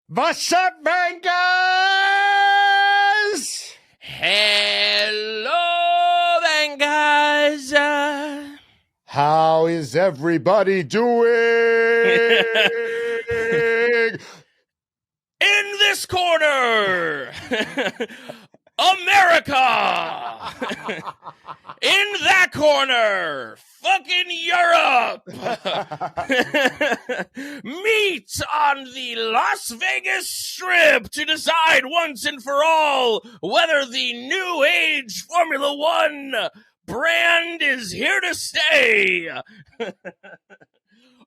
What's up, bankers? Hello, bankers. How is everybody doing? In this corner, America. In that corner, fucking Europe. Meet on the Las Vegas Strip to decide once and for all whether the new age Formula One brand is here to stay.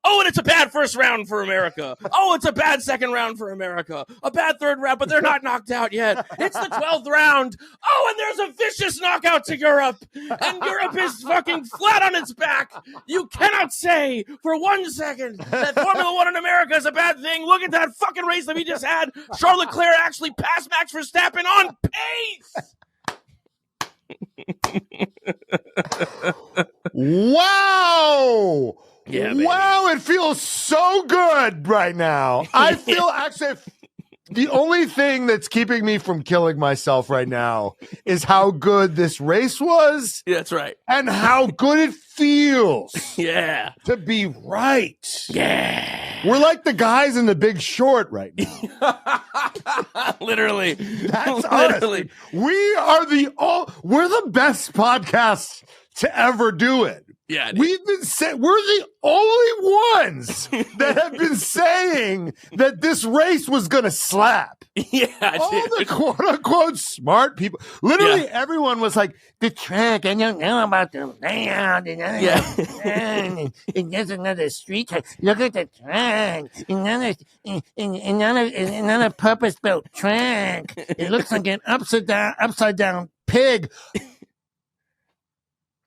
Oh, and it's a bad first round for America. Oh, it's a bad second round for America. A bad third round, but they're not knocked out yet. It's the 12th round. Oh, and there's a vicious knockout to Europe. And Europe is fucking flat on its back. You cannot say for 1 second that Formula One in America is a bad thing. Look at that fucking race that we just had. Charles Leclerc actually passed Max Verstappen on pace. Wow. Yeah, baby. Wow, it feels so good right now. I feel actually the only thing that's keeping me from killing myself right now is how good this race was. Yeah, that's right. And how good it feels. Yeah. To be right. Yeah. We're like the guys in The Big Short right now. Literally. That's literally. Honestly, we're the best podcast to ever do it. Yeah, dude. We're the only ones that have been saying that this race was going to slap. Yeah, all dude. the quote unquote smart people. Literally, everyone was like, "The track, I don't know about the layout, and it's just another street track. Look at the track, another purpose-built track. It looks like an upside down pig."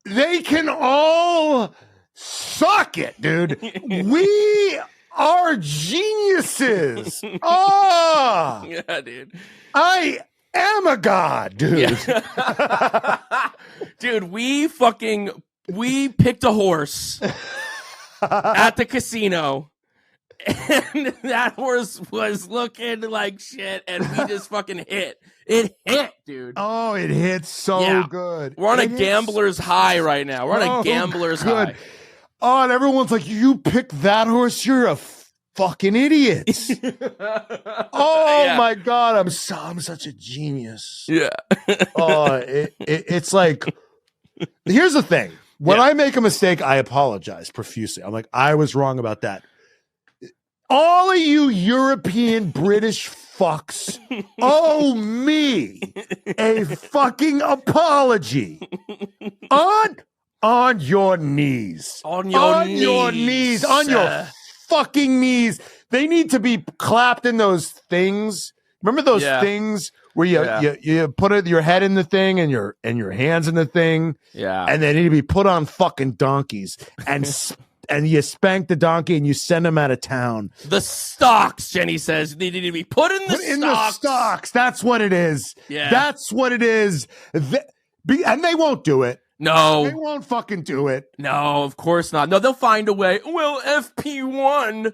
They can all suck it, dude. We are geniuses. Oh, Yeah, dude. I am a god, dude. Yeah. Dude, we picked a horse at the casino. And that horse was looking like shit, and we just fucking hit. It hit, dude. Oh, it hits so good. We're on a gambler's high right now. We're on a gambler's high. Oh, and everyone's like, "You picked that horse? You're a fucking idiot." Oh my god, I'm such a genius. Yeah. Oh, it's like, here's the thing. When I make a mistake, I apologize profusely. I'm like, I was wrong about that. All of you European British fucks owe me a fucking apology. On your knees. On your knees. On your fucking knees. They need to be clapped in those things. Remember those things where you put your head in the thing and your hands in the thing? Yeah. And they need to be put on fucking donkeys and you spank the donkey and you send him out of town. The stocks, Jenny says, they need to be put in the stocks. That's what it is. Yeah. That's what it is. And they won't do it. No. They won't fucking do it. No, of course not. No, they'll find a way. Well, FP1.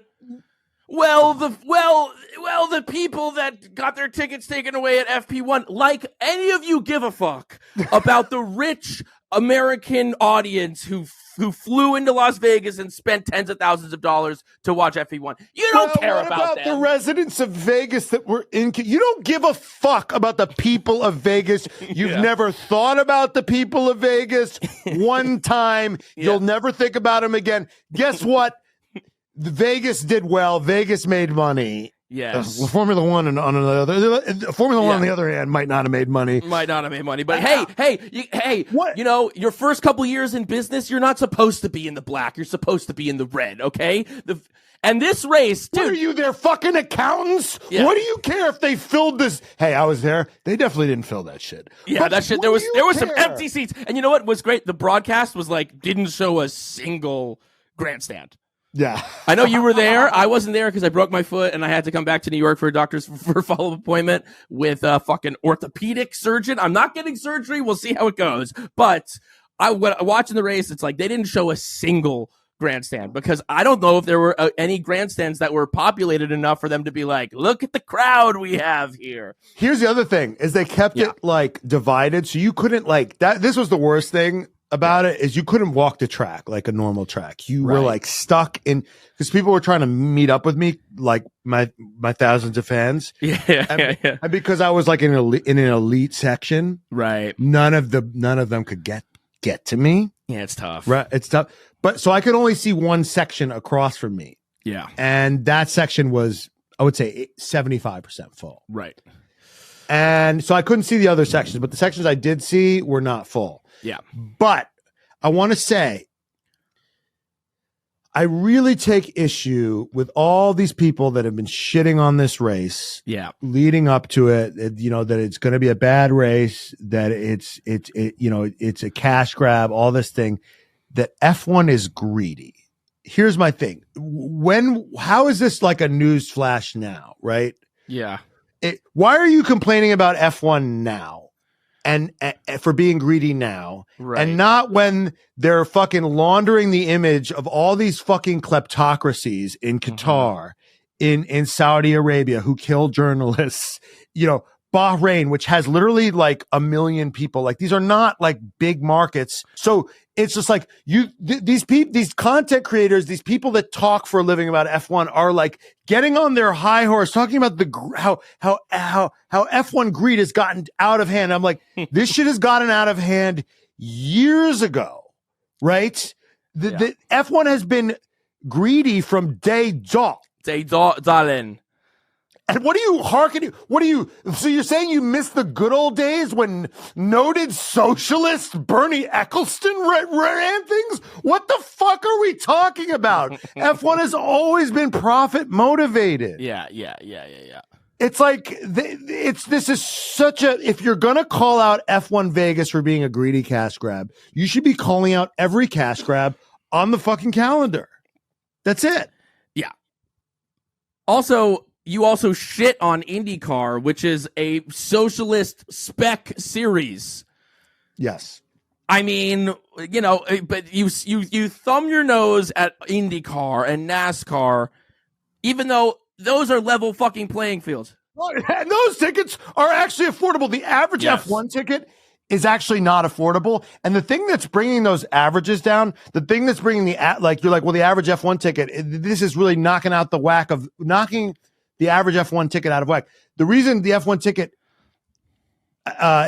Well, the people that got their tickets taken away at FP1, like any of you give a fuck about the rich American audience who flew into Las Vegas and spent tens of thousands of dollars to watch FP1. You don't care about them. The residents of Vegas that were in. You don't give a fuck about the people of Vegas. You've never thought about the people of Vegas one time. You'll never think about them again. Guess what? Vegas did well. Vegas made money. Yes. Formula One on the other hand might not have made money. But hey, what? You know, your first couple years in business, you're not supposed to be in the black. You're supposed to be in the red, okay? And this race, dude. What are you, their fucking accountants? Yeah. What do you care if they filled this? Hey, I was there. They definitely didn't fill that shit. Yeah, but that shit. There was some empty seats. And you know what was great? The broadcast was like, didn't show a single grandstand. Yeah. I know you were there. I wasn't there because I broke my foot and I had to come back to New York for a follow-up appointment with a fucking orthopedic surgeon. I'm not getting surgery. We'll see how it goes. But watching the race, it's like they didn't show a single grandstand, because I don't know if there were any grandstands that were populated enough for them to be like, look at the crowd we have here. Here's the other thing is they kept it like divided. So you couldn't like that. This was the worst thing about it is you couldn't walk the track like a normal track. You were like stuck in because people were trying to meet up with me, like my thousands of fans. And because I was like in an elite section, right? None of them could get to me. Yeah, it's tough. Right, it's tough. But so I could only see one section across from me. Yeah, and that section was, I would say, 75% full. Right. And so I couldn't see the other sections, but the sections I did see were not full. Yeah. But I want to say, I really take issue with all these people that have been shitting on this race. Yeah. Leading up to it, you know, that it's going to be a bad race, that it's a cash grab, all this thing, that F1 is greedy. Here's my thing. How is this like a news flash now, right? Yeah. Why are you complaining about F1 now? And for being greedy now, right, and not when they're fucking laundering the image of all these fucking kleptocracies in Qatar, in Saudi Arabia, who kill journalists, you know, Bahrain, which has literally like 1 million people. Like these are not like big markets. So it's just like these content creators, these people that talk for a living about F1 are like getting on their high horse, talking about how F1 greed has gotten out of hand. I'm like, this shit has gotten out of hand years ago, right? The F1 has been greedy from day dot. Darling. And what are you hearkening? So you're saying you miss the good old days when noted socialist Bernie Eccleston ran things? What the fuck are we talking about? F1 has always been profit motivated. Yeah. It's like, this is such a, if you're going to call out F1 Vegas for being a greedy cash grab, you should be calling out every cash grab on the fucking calendar. That's it. Yeah. Also, you also shit on IndyCar, which is a socialist spec series. Yes. I mean, you know, but you thumb your nose at IndyCar and NASCAR, even though those are level fucking playing fields. And those tickets are actually affordable. The average F1 ticket is actually not affordable. And the thing that's bringing those averages down, the thing that's bringing the average F1 ticket, this is really knocking the average F1 ticket out of whack. The reason the F1 ticket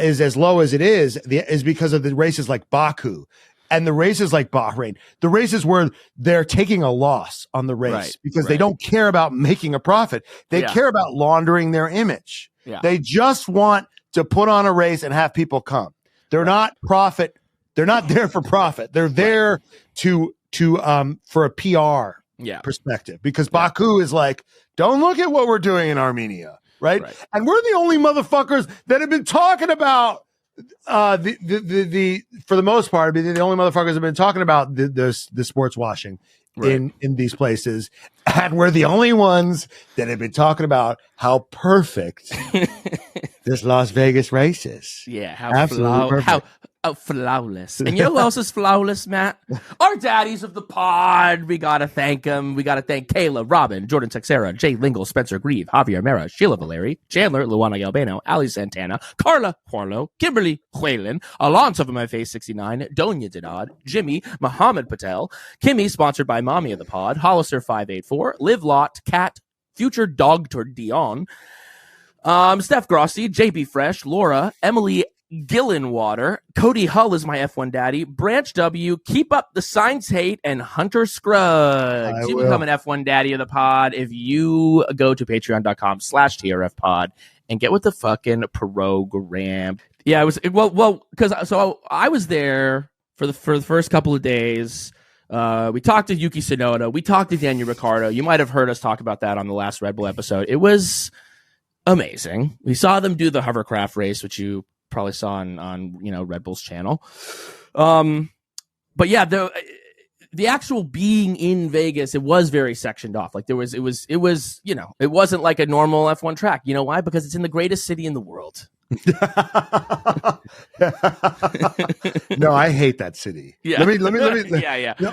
is as low as it is because of the races like Baku and the races like Bahrain, the races where they're taking a loss on the race because they don't care about making a profit. They care about laundering their image. Yeah. They just want to put on a race and have people come. They're not profit. They're not there for profit. They're there to for a PR perspective, because Baku is like, don't look at what we're doing in Armenia, right? And we're the only motherfuckers that have been talking about for the most part, the only motherfuckers have been talking about the sports washing in these places, and we're the only ones that have been talking about how perfect this Las Vegas race is. Yeah, how flawless. And you know who else is flawless, Matt? Our daddies of the pod. We gotta thank them. We gotta thank Kayla, Robin, Jordan Texera, Jay Lingle, Spencer Grieve, Javier Mera, Sheila Valeri, Chandler, Luana Galbano, Ali Santana, Carla Juarlo, Kimberly Whalen, Alonso of My Face 69, Donya Dinad, Jimmy, Muhammad Patel, Kimmy, sponsored by Mommy of the Pod, Hollister 584, Liv Lot, Kat, Future Dr. Dion, Steph Grossi, JB Fresh, Laura, Emily Gillenwater, Cody Hull is my F1 daddy, Branch W, Keep Up the Science Hate, and Hunter Scruggs. You become an F1 daddy of the pod if you go to patreon.com/TRF pod and get with the fucking program. Yeah, it was because I was there for the first couple of days. We talked to Yuki Tsunoda, we talked to Daniel Ricciardo. You might have heard us talk about that on the last Red Bull episode. It was amazing. We saw them do the hovercraft race, which you probably saw on Red Bull's channel. But yeah, the actual being in Vegas, it was very sectioned off. Like it wasn't like a normal F1 track. You know why? Because it's in the greatest city in the world. No, I hate that city. Yeah. Let me. Yeah. No,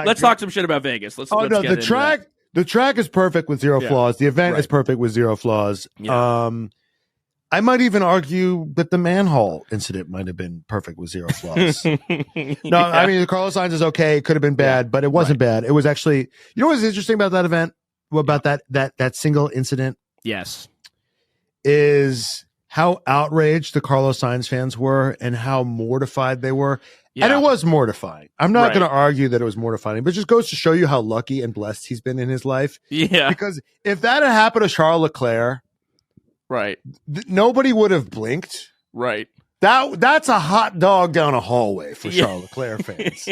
Let's talk some shit about Vegas. Let's no, get the into track. that. The track is perfect with zero flaws. The event Right. is perfect with zero flaws. Yeah. I might even argue that the manhole incident might have been perfect with zero flaws. No, I mean, the Carlos Sainz is okay. It could have been bad, but it wasn't bad. It was actually, you know what's interesting about that event? About that single incident? Yes. Is how outraged the Carlos Sainz fans were and how mortified they were. Yeah. And it was mortifying. I'm not going to argue that it was mortifying, but it just goes to show you how lucky and blessed he's been in his life. Yeah. Because if that had happened to Charles Leclerc, nobody would have blinked. Right. That's a hot dog down a hallway for Charles Leclerc fans.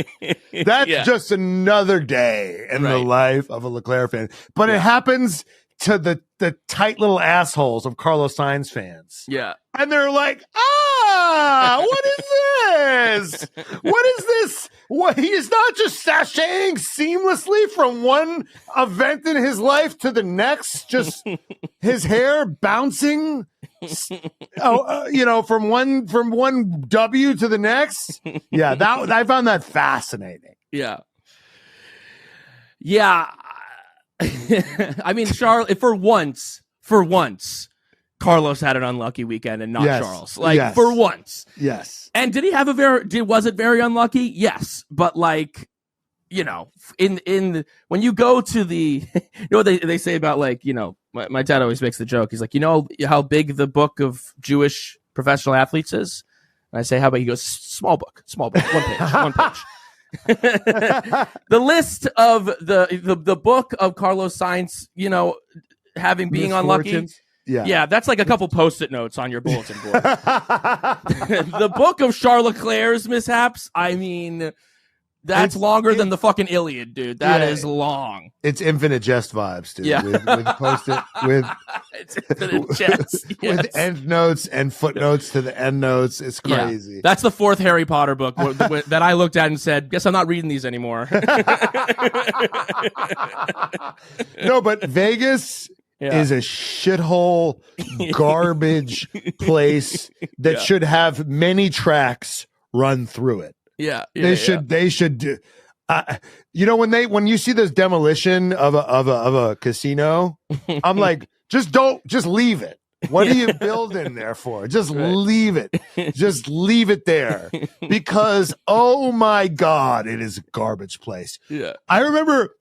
That's just another day in the life of a Leclerc fan. But it happens to the tight little assholes of Carlos Sainz fans. Yeah. And they're like, what is this? What is this? What, he is not just sashaying seamlessly from one event in his life to the next, just his hair bouncing, from one W to the next. Yeah, that I found that fascinating. Yeah. Yeah. I mean, Charles, for once, Carlos had an unlucky weekend and not Charles. For once. Yes. And did he have was it very unlucky? Yes. But in when you go to the, what they say about my dad always makes the joke. He's like, how big the book of Jewish professional athletes is? And I say, how about, he goes, small book, one page. The list of the book of Carlos Sainz, being unlucky. Yeah, that's like a couple Post-it notes on your bulletin board. The book of Charles Leclerc's mishaps, I mean, that's longer than the fucking Iliad, dude. That is long. It's Infinite Jest vibes, dude. Yeah. With Post-it, it's Infinite Jest. Yes. With end notes and footnotes to the end notes. It's crazy. Yeah. That's the fourth Harry Potter book that I looked at and said, guess I'm not reading these anymore. No, but Vegas is a shithole garbage place that should have many tracks run through it. They should do. When you see this demolition of a casino, I'm like, just leave it. What are you building there for? Just leave it. Just leave it there, because oh my God, it is a garbage place. Yeah, I remember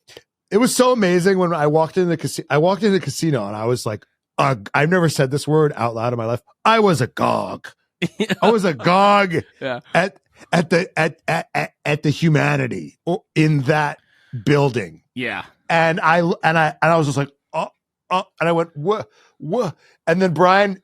it was so amazing when I walked into the casino. I walked into the casino and I was like, I've never said this word out loud in my life. I was agog. I was agog at the humanity in that building. Yeah. And I was just like, and I went, what? And then Brian,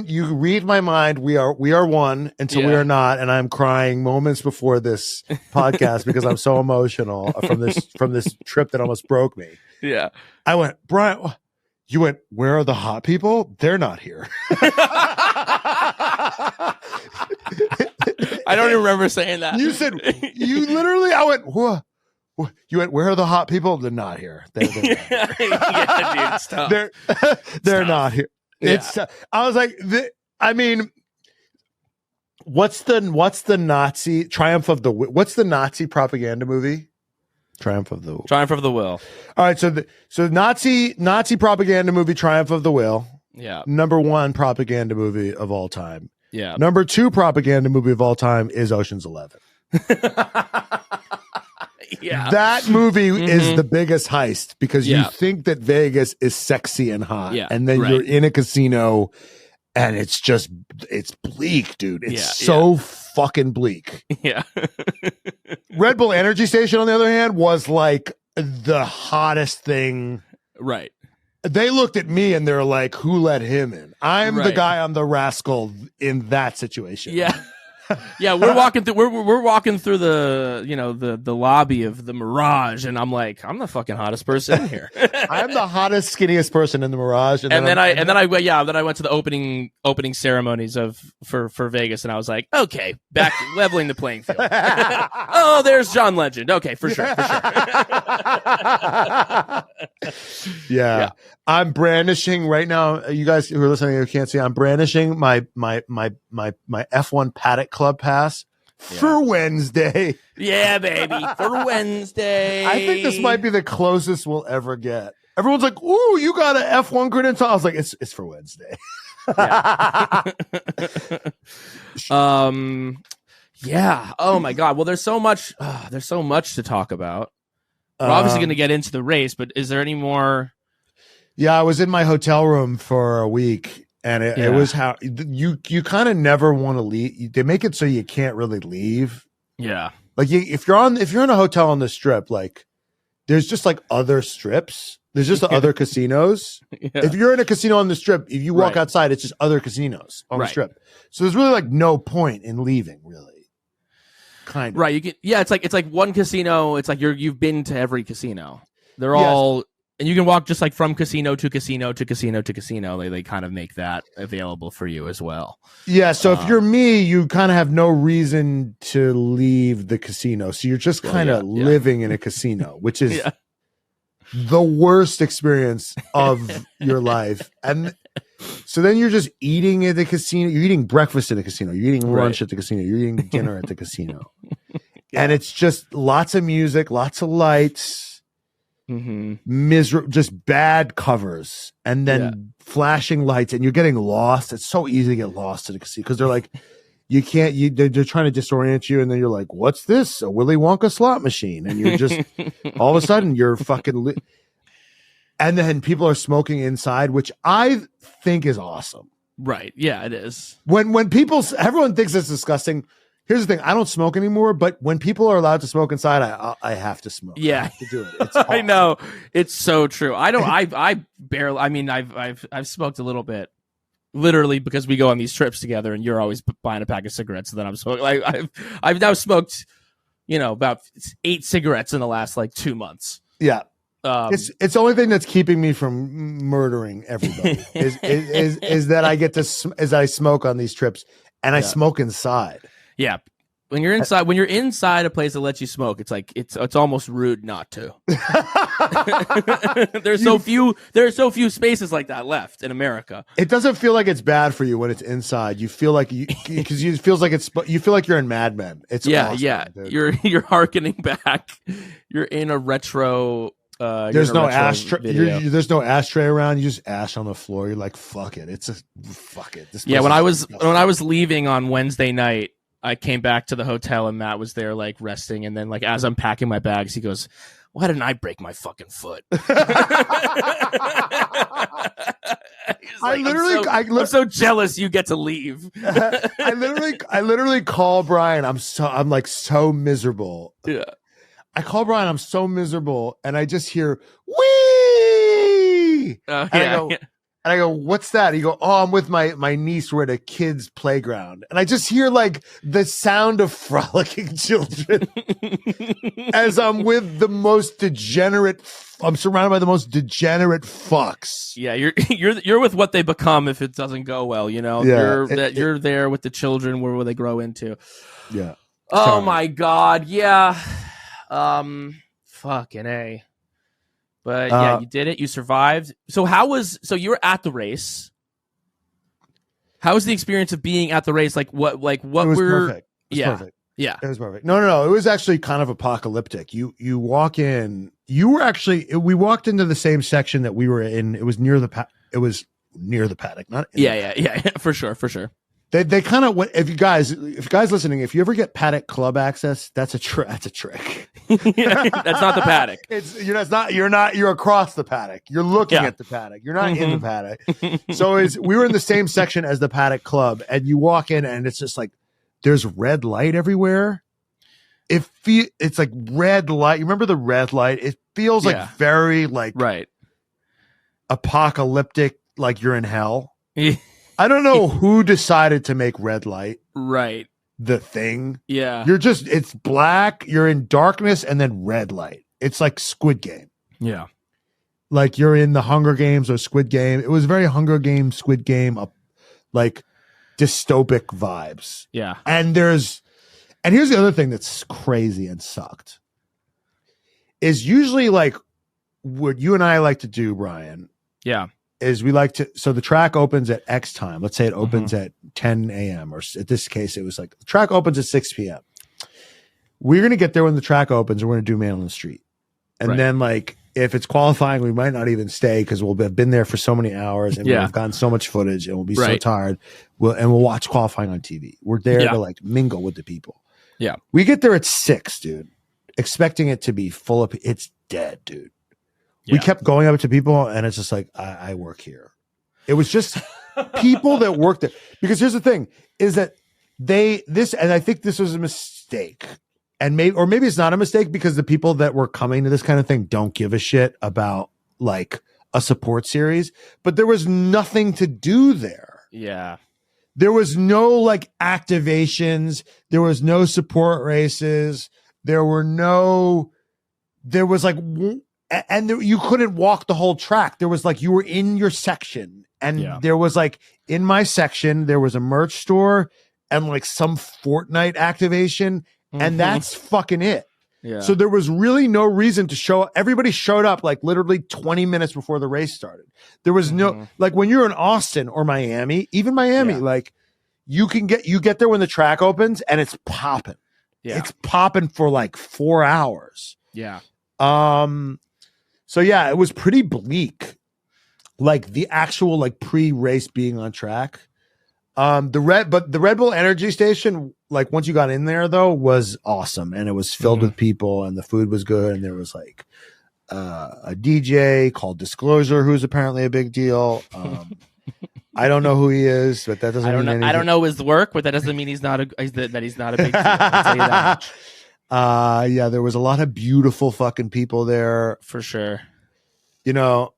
you read my mind. We are one until we are not. And I'm crying moments before this podcast because I'm so emotional from this trip that almost broke me. Yeah. I went, Brian, you went, where are the hot people? They're not here. I don't even remember saying that. You said, I went, what? You went, where are the hot people? They're not here. They're not here. Yeah, dude, it's tough. They're not here. It's I was like, what's the Nazi Triumph of the what's the Nazi propaganda movie? Triumph of the Will. All right, so Nazi propaganda movie, Triumph of the Will. Yeah. Number 1 propaganda movie of all time. Yeah. Number 2 propaganda movie of all time is Ocean's 11. Yeah. That movie is the biggest heist because you think that Vegas is sexy and hot, and then you're in a casino and it's bleak, dude. It's so fucking bleak. Yeah. Red Bull Energy Station, on the other hand, was like the hottest thing. Right. They looked at me and they're like, who let him in? I'm the guy, I'm the rascal in that situation. Yeah. Yeah, we're walking through the lobby of the Mirage, and I'm like, I'm the fucking hottest person in here. I'm the hottest, skinniest person in the Mirage, and then I went to the opening ceremonies for Vegas, and I was like, okay, back leveling the playing field. Oh, there's John Legend. Okay, for sure. Yeah. I'm brandishing right now. You guys who are listening, you can't see. I'm brandishing my F1 Paddock Club pass for Wednesday. Yeah, baby, for Wednesday. I think this might be the closest we'll ever get. Everyone's like, "Ooh, you got an F1 credential." I was like, "It's for Wednesday." Yeah. Oh my God. Well, there's so much to talk about. We're obviously going to get into the race, but is there any more? Yeah, I was in my hotel room for a week, and it was how you kind of never want to leave. They make it so you can't really leave. Yeah, like if you're in a hotel on the strip, like there's just like other strips. There's just other casinos. Yeah. If you're in a casino on the strip, if you walk outside, it's just other casinos on the strip. So there's really like no point in leaving, really. Kind of. Right. You get it's like one casino. It's like you've been to every casino. They're all. And you can walk just like from casino to casino to casino to casino. They kind of make that available for you as well. Yeah. So if you're me, you kind of have no reason to leave the casino. So you're just kind of living in a casino, which is the worst experience of your life. And so then you're just eating at the casino. You're eating breakfast at the casino. You're eating lunch at the casino. You're eating dinner at the casino. And it's just lots of music, lots of lights. Just bad covers and then flashing lights, and you're getting lost. It's so easy to get lost in the casino because they're like, you can't. They're trying to disorient you, and then you're like, "What's this? A Willy Wonka slot machine?" And you're just all of a sudden you're fucking. And then people are smoking inside, which I think is awesome. Right? Yeah, it is. When everyone thinks it's disgusting. Here's the thing: I don't smoke anymore, but when people are allowed to smoke inside, I have to smoke. Yeah, I have to do it. It's awesome. I know, it's so true. I don't. I barely. I mean, I've smoked a little bit, literally because we go on these trips together, and you're always buying a pack of cigarettes, and then I'm smoking. Like I've now smoked, about 8 cigarettes in the last 2 months. Yeah. It's the only thing that's keeping me from murdering everybody is that I get to as I smoke on these trips, and I smoke inside. Yeah, when you're inside a place that lets you smoke, it's like it's almost rude not to. There are so few spaces like that left in America. It doesn't feel like it's bad for you when it's inside. You feel like you feel like you're in Mad Men. It's awesome, dude. You're harkening back. You're in a retro. There's no ashtray. There's no ashtray around. You just ash on the floor. You're like, fuck it. Fuck it. When I was leaving on Wednesday night, I came back to the hotel and Matt was there resting, and then as I'm packing my bags, he goes, "Why didn't I break my fucking foot?" I'm so jealous you get to leave. I literally call Brian. I'm so miserable. Yeah. I call Brian. I'm so miserable, and I just hear wee. And I go, "What's that?" He go, "Oh, I'm with my niece. We're at a kid's playground." And I just hear the sound of frolicking children as I'm with the most degenerate. I'm surrounded by the most degenerate fucks. Yeah, you're with what they become if it doesn't go well. Yeah, you're there with the children where they grow into. Yeah. Oh my God. Yeah. Fucking A. But you did it. You survived. So you were at the race. How was the experience of being at the race? What it was perfect. Perfect. Yeah. It was perfect. No. It was actually kind of apocalyptic. You walk in, we walked into the same section that we were in. It was near the paddock, not in yeah. For sure. They kind of went. If you guys listening, if you ever get paddock club access, that's a trick. That's not the paddock. You're across the paddock. You're looking at the paddock. You're not in the paddock. So we were in the same section as the paddock club, and you walk in, and it's just there's red light everywhere. It's like red light. You remember the red light? It feels very right apocalyptic, like you're in hell. I don't know who decided to make red light the thing. Yeah. It's black, you're in darkness, and then red light. It's like Squid Game. Yeah. Like you're in the Hunger Games or Squid Game. It was very Hunger Games, Squid Game, dystopic vibes. Yeah. And here's the other thing that's crazy and sucked. Is usually what you and I like to do, Brian, Yeah. Is we like to, so the track opens at X time. Let's say it opens at 10 a.m. or in this case, it was like the track opens at 6 p.m. We're going to get there when the track opens and we're going to do Man on the Street. And then like, if it's qualifying, we might not even stay because we'll have been there for so many hours and we've gotten so much footage and we'll be so tired. We'll watch qualifying on TV. We're there to like mingle with the people. Yeah. We get there at 6, dude, expecting it to be full of, it's dead, dude. We kept going up to people and it's just like, I work here. It was just people that worked there. Because here's the thing is that and I think this was a mistake. And maybe it's not a mistake because the people that were coming to this kind of thing don't give a shit about like a support series, but there was nothing to do there. Yeah. There was no like activations. There was no support races. There was like, and you couldn't walk the whole track. There was like, you were in your section and there was like in my section, there was a merch store and like some Fortnite activation. And that's fucking it. Yeah. So there was really no reason to show up. Everybody showed up like literally 20 minutes before the race started. There was no, like when you're in Austin or Miami, even Miami, like you get there when the track opens and it's popping. Yeah. It's popping for like 4 hours. Yeah. So yeah, it was pretty bleak. Like the actual like pre-race being on track. The Red Bull Energy Station, like once you got in there though, was awesome and it was filled with people and the food was good and there was like a DJ called Disclosure who's apparently a big deal. I don't know who he is, but that doesn't mean anything. I don't know his work, but that doesn't mean he's not a big deal. I'll tell you that much. Yeah, there was a lot of beautiful fucking people there for sure. You know,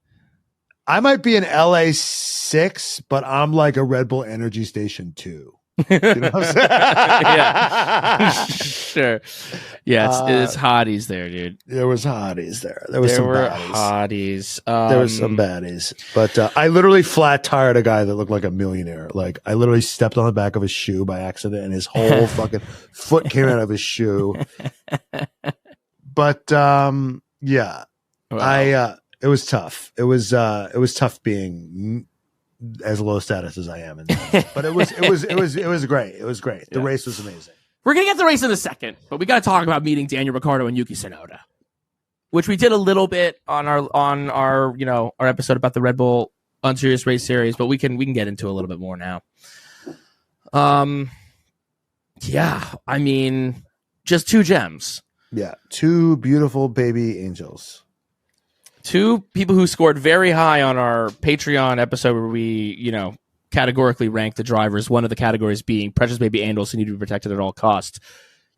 I might be in LA 6, but I'm like a Red Bull Energy Station 2. You know what I'm saying? Yeah. Sure. Yeah, it's hotties there, dude. There was hotties there. There were some hotties. There was some baddies. But I literally flat tired a guy that looked like a millionaire. Like I literally stepped on the back of his shoe by accident and his whole fucking foot came out of his shoe. But yeah. Wow. It was tough. It was tough being as low status as I am, but it was great. It was great. The race was amazing. We're gonna get to the race in a second, but we got to talk about meeting Daniel Ricciardo and Yuki Tsunoda, which we did a little bit on our our episode about the Red Bull Unserious Race Series, but we can get into a little bit more now. Yeah, I mean, just 2 gems. Yeah, 2 beautiful baby angels. 2 people who scored very high on our Patreon episode where we, categorically ranked the drivers, one of the categories being precious baby angels who need to be protected at all costs.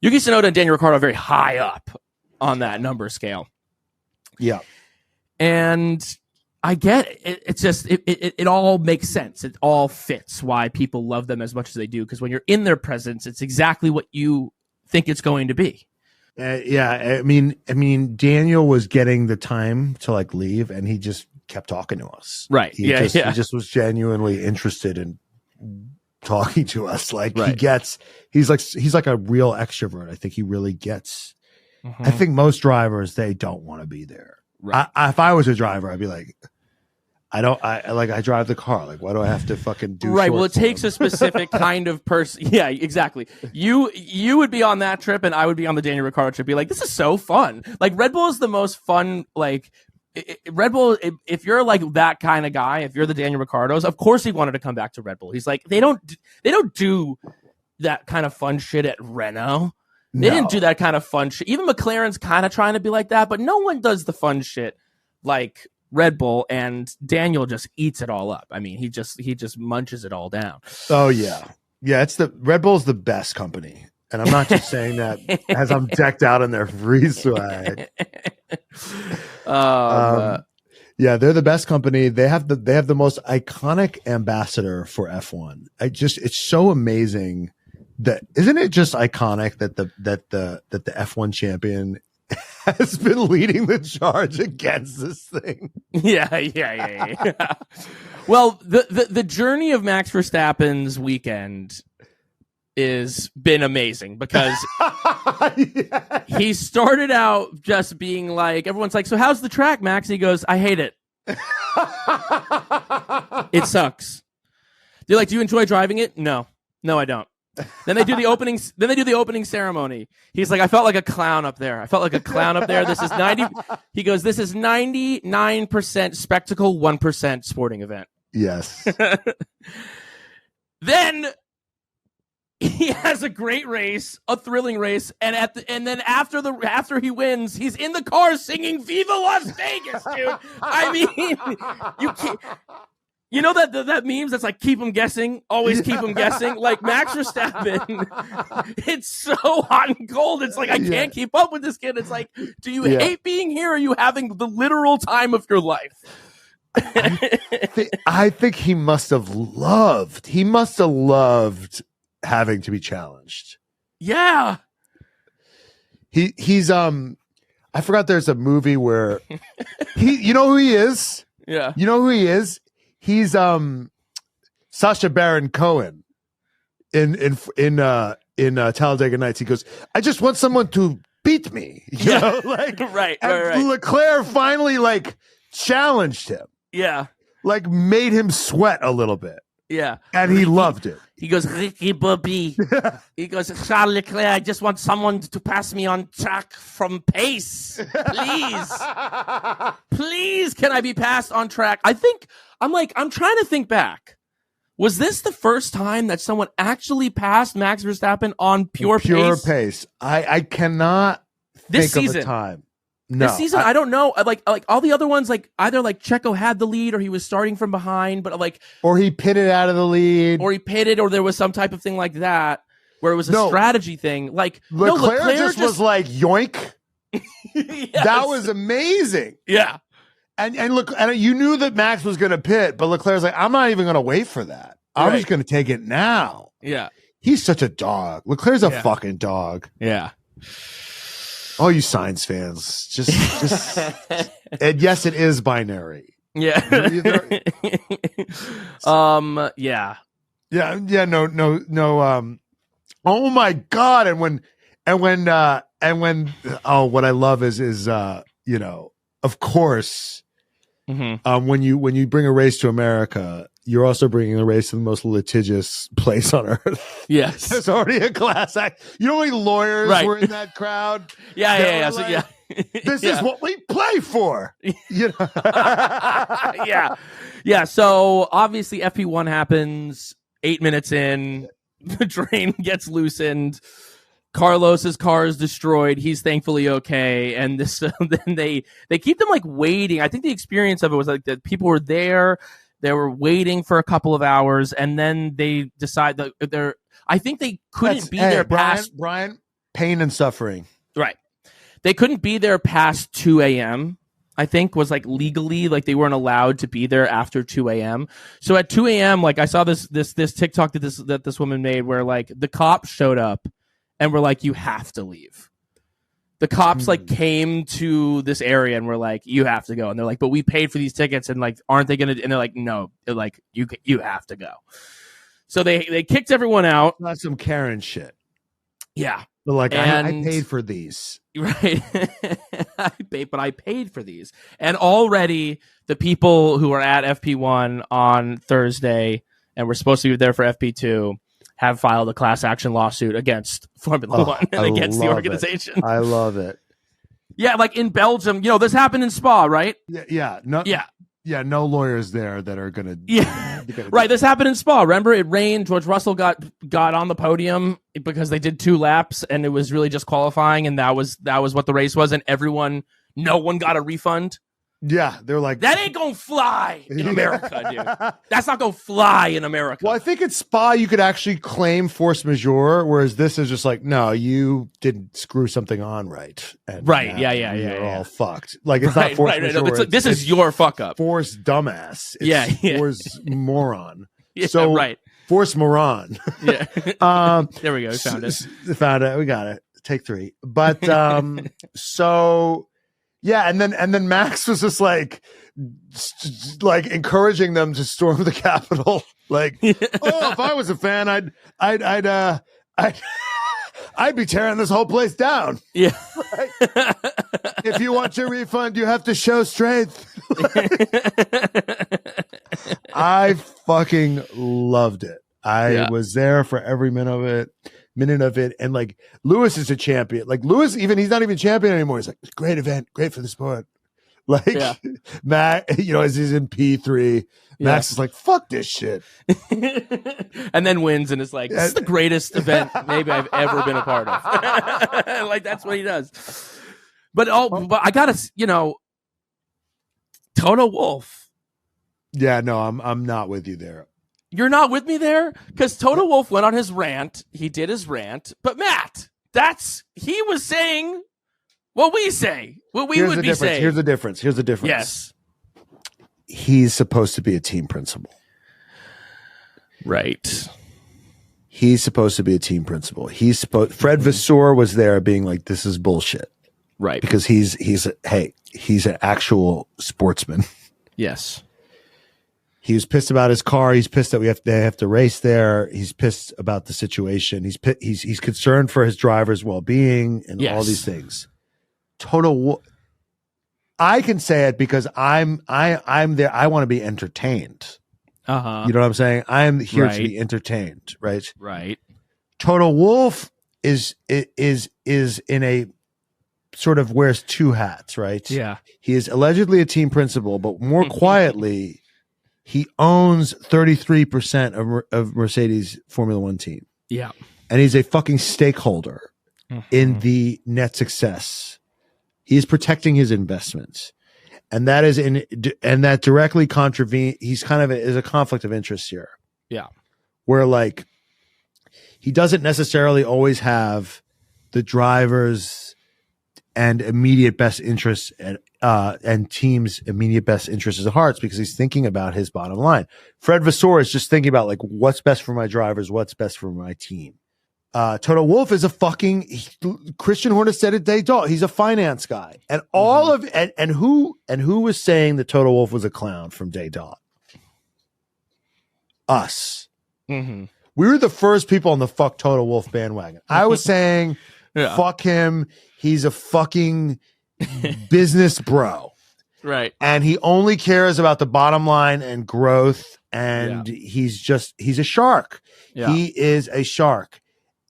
Yuki Tsunoda and Daniel Ricciardo are very high up on that number scale. Yeah. And I get it. It's just, it all makes sense. It all fits why people love them as much as they do. Because when you're in their presence, it's exactly what you think it's going to be. Yeah, I mean, Daniel was getting the time to like leave, and he just kept talking to us. Right. He just was genuinely interested in talking to us. Like he's like a real extrovert. I think he really gets. I think most drivers, they don't want to be there. Right. If I was a driver, I'd be like, I drive the car. Like, why do I have to fucking do? Right. Well, it takes a specific kind of person. Yeah, exactly. You would be on that trip and I would be on the Daniel Ricciardo trip. Be like, this is so fun. Like Red Bull is the most fun. Like Red Bull, if you're like that kind of guy, if you're the Daniel Ricciardos, of course he wanted to come back to Red Bull. He's like, they don't do that kind of fun shit at Renault. They didn't do that kind of fun shit. Even McLaren's kind of trying to be like that, but no one does the fun shit like Red Bull, and Daniel just eats it all up. I mean, he just munches it all down. Oh yeah. It's Red Bull's the best company. And I'm not just saying that as I'm decked out in their free swag. Yeah, they're the best company. They have the most iconic ambassador for F1. It's so amazing that isn't it just iconic that the F1 champion has been leading the charge against this thing. Yeah. Well, the journey of Max Verstappen's weekend is been amazing because he started out just being like, everyone's like, so how's the track, Max? And he goes, I hate it. It sucks. They're like, do you enjoy driving it? No, I don't. Then they do the opening. Then they do the opening ceremony. He's like, I felt like a clown up there. This is 90. He goes, this is 99% spectacle, 1% sporting event. Yes. Then he has a great race, a thrilling race, and then after he wins, he's in the car singing "Viva Las Vegas," dude. I mean, you can't. You know that memes that's like keep him guessing, always keep him guessing. Like Max Verstappen, it's so hot and cold. It's like I can't keep up with this kid. It's like, do you hate being here? Or are you having the literal time of your life? I think he must have loved having to be challenged. Yeah. He's I forgot there's a movie where you know who he is? Yeah. You know who he is? He's Sacha Baron Cohen in Talladega Nights. He goes, I just want someone to beat me. You know, like right. Leclerc finally like challenged him. Yeah. Like made him sweat a little bit. Yeah. And he loved it. He goes, Ricky Bobby. He goes, Charles Leclerc, I just want someone to pass me on track from pace. Please. Please, can I be passed on track? I'm trying to think back. Was this the first time that someone actually passed Max Verstappen on pure pace? I cannot think of a time. No, this season, I don't know. Like all the other ones, like either like Checo had the lead or he was starting from behind, but like, or he pitted out of the lead, or there was some type of thing like that where it was a strategy thing. Like Leclerc just was like yoink. Yes. That was amazing. Yeah, and look, and you knew that Max was going to pit, but Leclerc's like, I'm not even going to wait for that. I'm just going to take it now. Yeah, he's such a dog. Leclerc's a fucking dog. Yeah. All you Sainz fans, just, and yes, it is binary. Yeah. Yeah. No. Oh my God. And when, what I love is, of course, when you bring a race to America, you're also bringing a race to the most litigious place on earth. Yes. There's already a class act. You know how many lawyers were in that crowd? Yeah. This is what we play for. You know? Yeah. So obviously FP1 happens 8 minutes in, the drain gets loosened. Carlos's car is destroyed. He's thankfully okay. And then they keep them like waiting. I think the experience of it was like that people were there. They were waiting for a couple of hours, and then they decide that I think they couldn't be there past Brian, pain and suffering. Right. They couldn't be there past 2 a.m. I think was like legally, like they weren't allowed to be there after 2 a.m. So at 2 a.m., like I saw this TikTok that this woman made where like the cops showed up and were like, you have to leave. The cops like came to this area and were like, you have to go. And they're like, but we paid for these tickets and like, aren't they going to? And they're like, no, they're like, you have to go. So they kicked everyone out. That's some Karen shit. Yeah. They're like, I paid for these. Right. I paid for these. And already the people who are at FP1 on Thursday and were supposed to be there for FP2 have filed a class action lawsuit against Formula One and against the organization. I love it. Yeah, like in Belgium, this happened in Spa, right? Yeah. No lawyers there that are gonna. Yeah, right. This happened in Spa. Remember, it rained. George Russell got on the podium because they did 2 laps, and it was really just qualifying, and that was what the race was, and no one got a refund. Yeah, they're like, that ain't gonna fly in America, dude. That's not gonna fly in America. Well, I think at Spa you could actually claim force majeure, whereas this is just like, no, you didn't screw something on right. And right, yeah. You're all fucked. Like it's not force majeure. No, this is your fuck up. Force dumbass. It's force moron. Yeah, so right. Force moron. Yeah. There we go. We found it. Found it. We got it. Take 3. But so. Yeah, and then Max was just like encouraging them to storm the Capitol. Like, if I was a fan, I'd I'd be tearing this whole place down. Yeah. Right? If you want your refund, you have to show strength. I fucking loved it. I was there for every minute of it. And like Lewis is a champion. Like Lewis, he's not even champion anymore. He's like, great event, great for the sport. Like Matt, as he's in P3, Max is like, fuck this shit. And then wins and is like, this is the greatest event maybe I've ever been a part of. Like that's what he does. But I gotta, Toto Wolff. Yeah, no, I'm not with you there. You're not with me there? Because Toto Wolff went on his rant. He did his rant. But Matt, he was saying what we say. What we would be saying. Here's the difference. Yes. He's supposed to be a team principal. Right. He's supposed to be a team principal. Fred Vasseur was there being like, this is bullshit. Right. Because he's an actual sportsman. Yes. He was pissed about his car. He's pissed that they have to race there. He's pissed about the situation. He's concerned for his driver's well-being and all these things. I can say it because I'm there. I want to be entertained. Uh-huh. You know what I'm saying? I'm here to be entertained, right? Right. Toto Wolff is in a sort of wears two hats, right? Yeah. He is allegedly a team principal, but more quietly, he owns 33% of Mercedes Formula One team. Yeah. And he's a fucking stakeholder in the net success. He is protecting his investments. And that directly contravenes, he's kind of is a conflict of interest here. Yeah. Where like, he doesn't necessarily always have the drivers and immediate best interests and teams' immediate best interests at heart because he's thinking about his bottom line. Fred Vasseur is just thinking about like what's best for my drivers, what's best for my team. Toto Wolff is Christian Horner said it day dog. He's a finance guy, and all of and who was saying that Toto Wolff was a clown from day dot? Us. Mm-hmm. We were the first people on the fuck Toto Wolff bandwagon. I was saying, fuck him. He's a fucking business bro. Right. And he only cares about the bottom line and growth. And he's a shark. Yeah. He is a shark.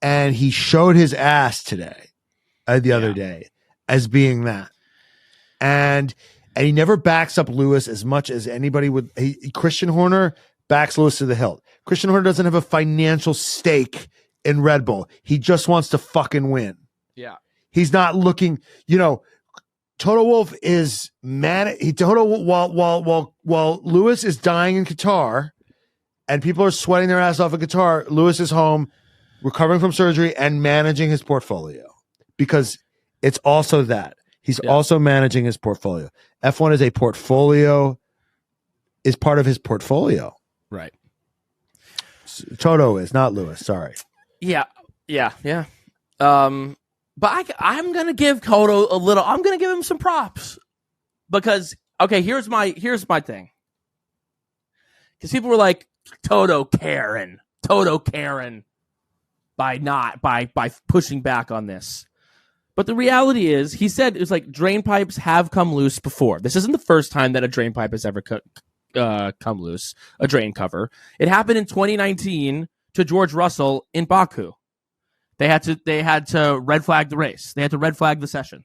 And he showed his ass today, the other day, as being that. And he never backs up Lewis as much as anybody would. Christian Horner backs Lewis to the hilt. Christian Horner doesn't have a financial stake in Red Bull. He just wants to fucking win. Yeah. He's not looking, Toto Wolff is mad. While Lewis is dying in Qatar and people are sweating their ass off in Qatar, Lewis is home recovering from surgery and managing his portfolio because it's also that. He's also managing his portfolio. F1 is part of his portfolio. Right. Toto is, not Lewis. Sorry. Yeah. But I'm going to give Toto I'm going to give him some props because, here's my thing. Because people were like, Toto Karen by pushing back on this. But the reality is, he said it was like drain pipes have come loose before. This isn't the first time that a drain pipe has ever come loose, a drain cover. It happened in 2019 to George Russell in Baku. They had to red flag the race. They had to red flag the session.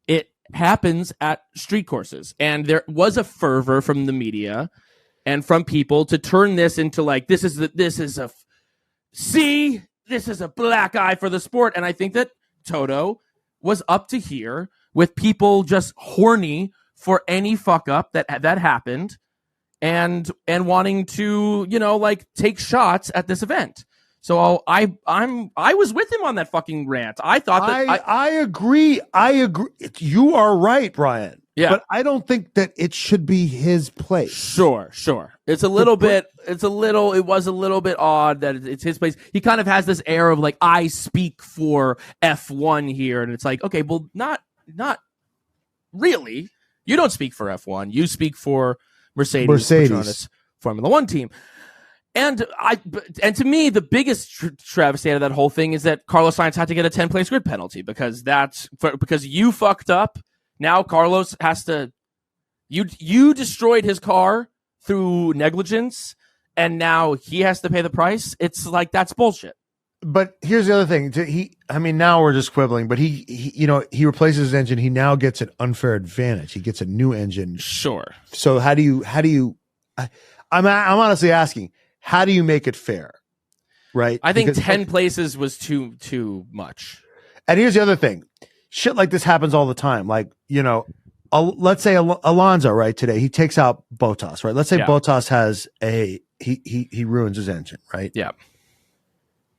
It happens at street courses, and there was a fervor from the media and from people to turn this into like this is a black eye for the sport. And I think that Toto was up to here with people just horny for any fuck up that happened, and wanting to take shots at this event. So I was with him on that fucking rant. I thought that I agree. You are right, Brian. Yeah. But I don't think that it should be his place. Sure. It was a little bit odd that it's his place. He kind of has this air of like, I speak for F1 here. And it's like, okay, well, not really. You don't speak for F1. You speak for Mercedes. Formula One team. And to me, the biggest travesty out of that whole thing is that Carlos Sainz had to get a 10-place grid penalty because you fucked up. Now Carlos has to. You destroyed his car through negligence, and now he has to pay the price. It's like, that's bullshit. But here's the other thing. Now we're just quibbling, but he replaces his engine. He now gets an unfair advantage. He gets a new engine. Sure. So how do you, I'm honestly asking, how do you make it fair? Right. I think 10 places was too much. And here's the other thing. Shit like this happens all the time. Like, let's say Alonso, right, today, he takes out Bottas, right? Let's say Bottas has he ruins his engine, right? Yeah.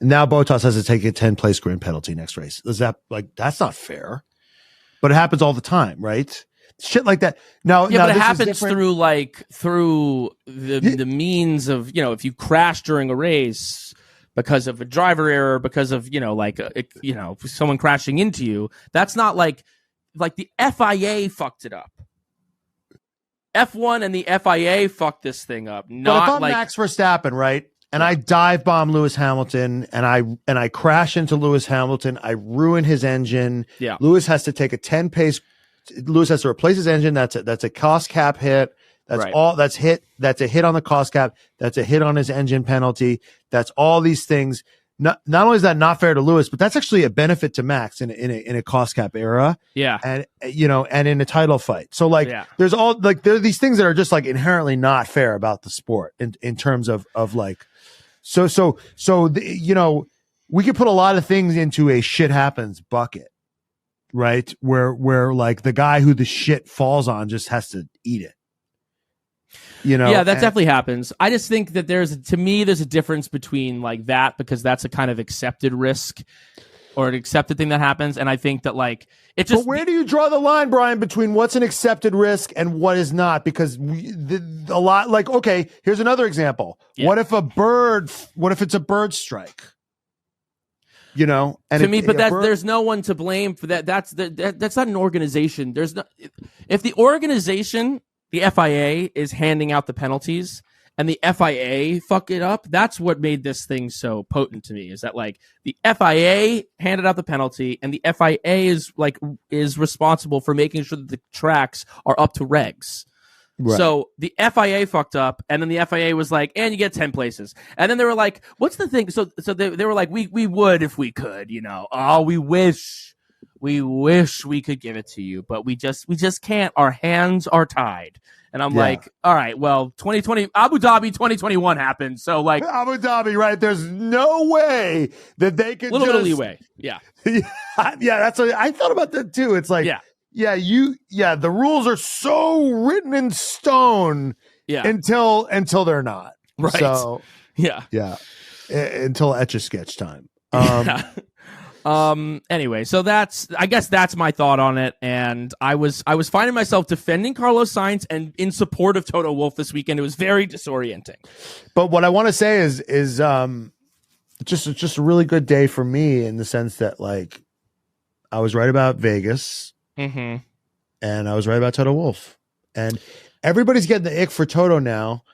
Now Bottas has to take a 10-place grid penalty next race. That's not fair? But it happens all the time, right? Shit like that. But it happens through the means of, if you crash during a race because of a driver error, because of, someone crashing into you. That's not like the FIA fucked it up. F1 and the FIA fucked this thing up. But if I'm Max Verstappen, right? And I dive bomb Lewis Hamilton, and I crash into Lewis Hamilton. I ruin his engine. Yeah. Lewis has to take a 10-pace. Lewis has to replace his engine. That's a cost cap hit. That's right. all. That's a hit on the cost cap. That's a hit on his engine penalty. That's all these things. Not only is that not fair to Lewis, but that's actually a benefit to Max in a cost cap era. Yeah. And and in a title fight. So there's all there are these things that are just inherently not fair about the sport in terms of we could put a lot of things into a shit happens bucket, right? Where the guy who the shit falls on just has to eat it. Yeah, that definitely happens. I just think that there's a difference between that, because that's a kind of accepted risk or an accepted thing that happens. And I think that it just. But where do you draw the line, Brian, between what's an accepted risk and what is not? Because okay, here's another example. Yeah. What if it's a bird strike? And to me, but there's no one to blame for that. That's not an organization. If the organization, the FIA, is handing out the penalties and the FIA fuck it up, that's what made this thing so potent to me, is that the FIA handed out the penalty and the FIA is responsible for making sure that the tracks are up to regs. Right. So the FIA fucked up, and then the FIA was like, and you get 10 places. And then they were like, what's the thing? So they were like, we would if we could, we wish we could give it to you, but we just can't. Our hands are tied. And I'm like, all right, well, 2020, Abu Dhabi 2021 happened. So Abu Dhabi, right? There's no way that they could a little bit of leeway. Yeah. Yeah. That's what I thought about that too. It's the rules are so written in stone until they're not. Right. So yeah. Until Etch-a-Sketch time. Anyway, so I guess that's my thought on it. And I was finding myself defending Carlos Sainz and in support of Toto Wolff this weekend. It was very disorienting. But what I want to say is just a really good day for me, in the sense that I was right about Vegas. Mm-hmm. And I was right about Toto Wolff. And everybody's getting the ick for Toto now.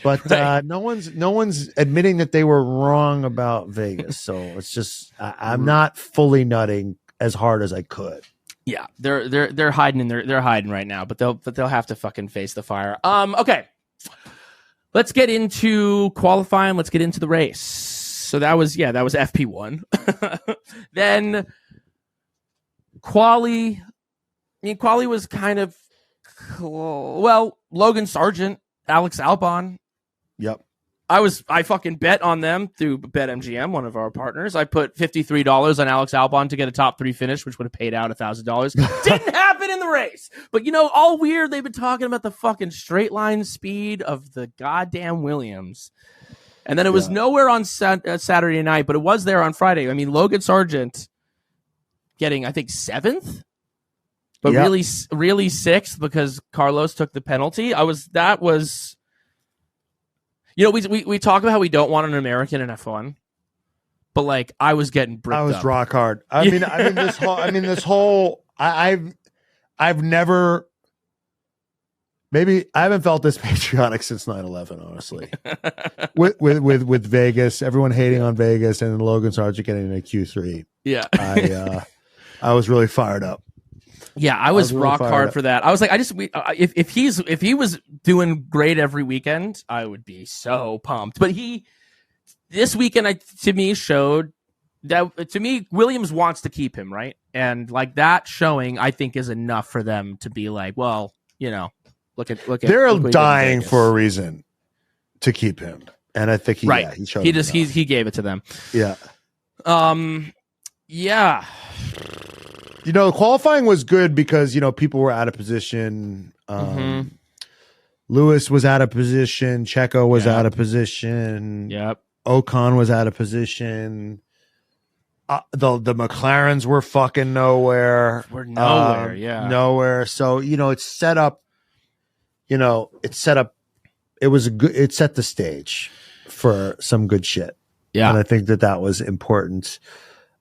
But right. No one's admitting that they were wrong about Vegas. So it's just I'm not fully nutting as hard as I could. Yeah, they're hiding they're hiding right now, but they'll have to fucking face the fire. Okay, let's get into qualifying. Let's get into the race. So that was FP1. Then quali was kind of Logan Sargent, Alex Albon. Yep. I fucking bet on them through BetMGM, one of our partners. I put $53 on Alex Albon to get a top 3 finish, which would have paid out $1,000. Didn't happen in the race. But all weird, they've been talking about the fucking straight line speed of the goddamn Williams. And then it was nowhere on Saturday night, but it was there on Friday. I mean, Logan Sargent getting, I think, 7th? But really 6th because Carlos took the penalty. We talk about how we don't want an American in F1, but I was getting bricked up. I was rock hard. I've never Maybe I haven't felt this patriotic since 9/11, honestly. with Vegas, everyone hating on Vegas, and then Logan Sargent getting a Q3. Yeah. I was really fired up. Yeah, I was really rock fired hard up. for that. I was like, if he was doing great every weekend, I would be so pumped. But this weekend, to me, showed that, to me, Williams wants to keep him, right? And like that showing, I think, is enough for them to be like, well, look at. They're look dying for a reason to keep him, and I think he showed. He gave it to them. Yeah. Yeah. Qualifying was good because people were out of position. Lewis was out of position. Checo was out of position. Yep. Ocon was out of position. The McLarens were fucking nowhere. We're nowhere. Nowhere. So it's set up. It set the stage for some good shit. Yeah, and I think that was important.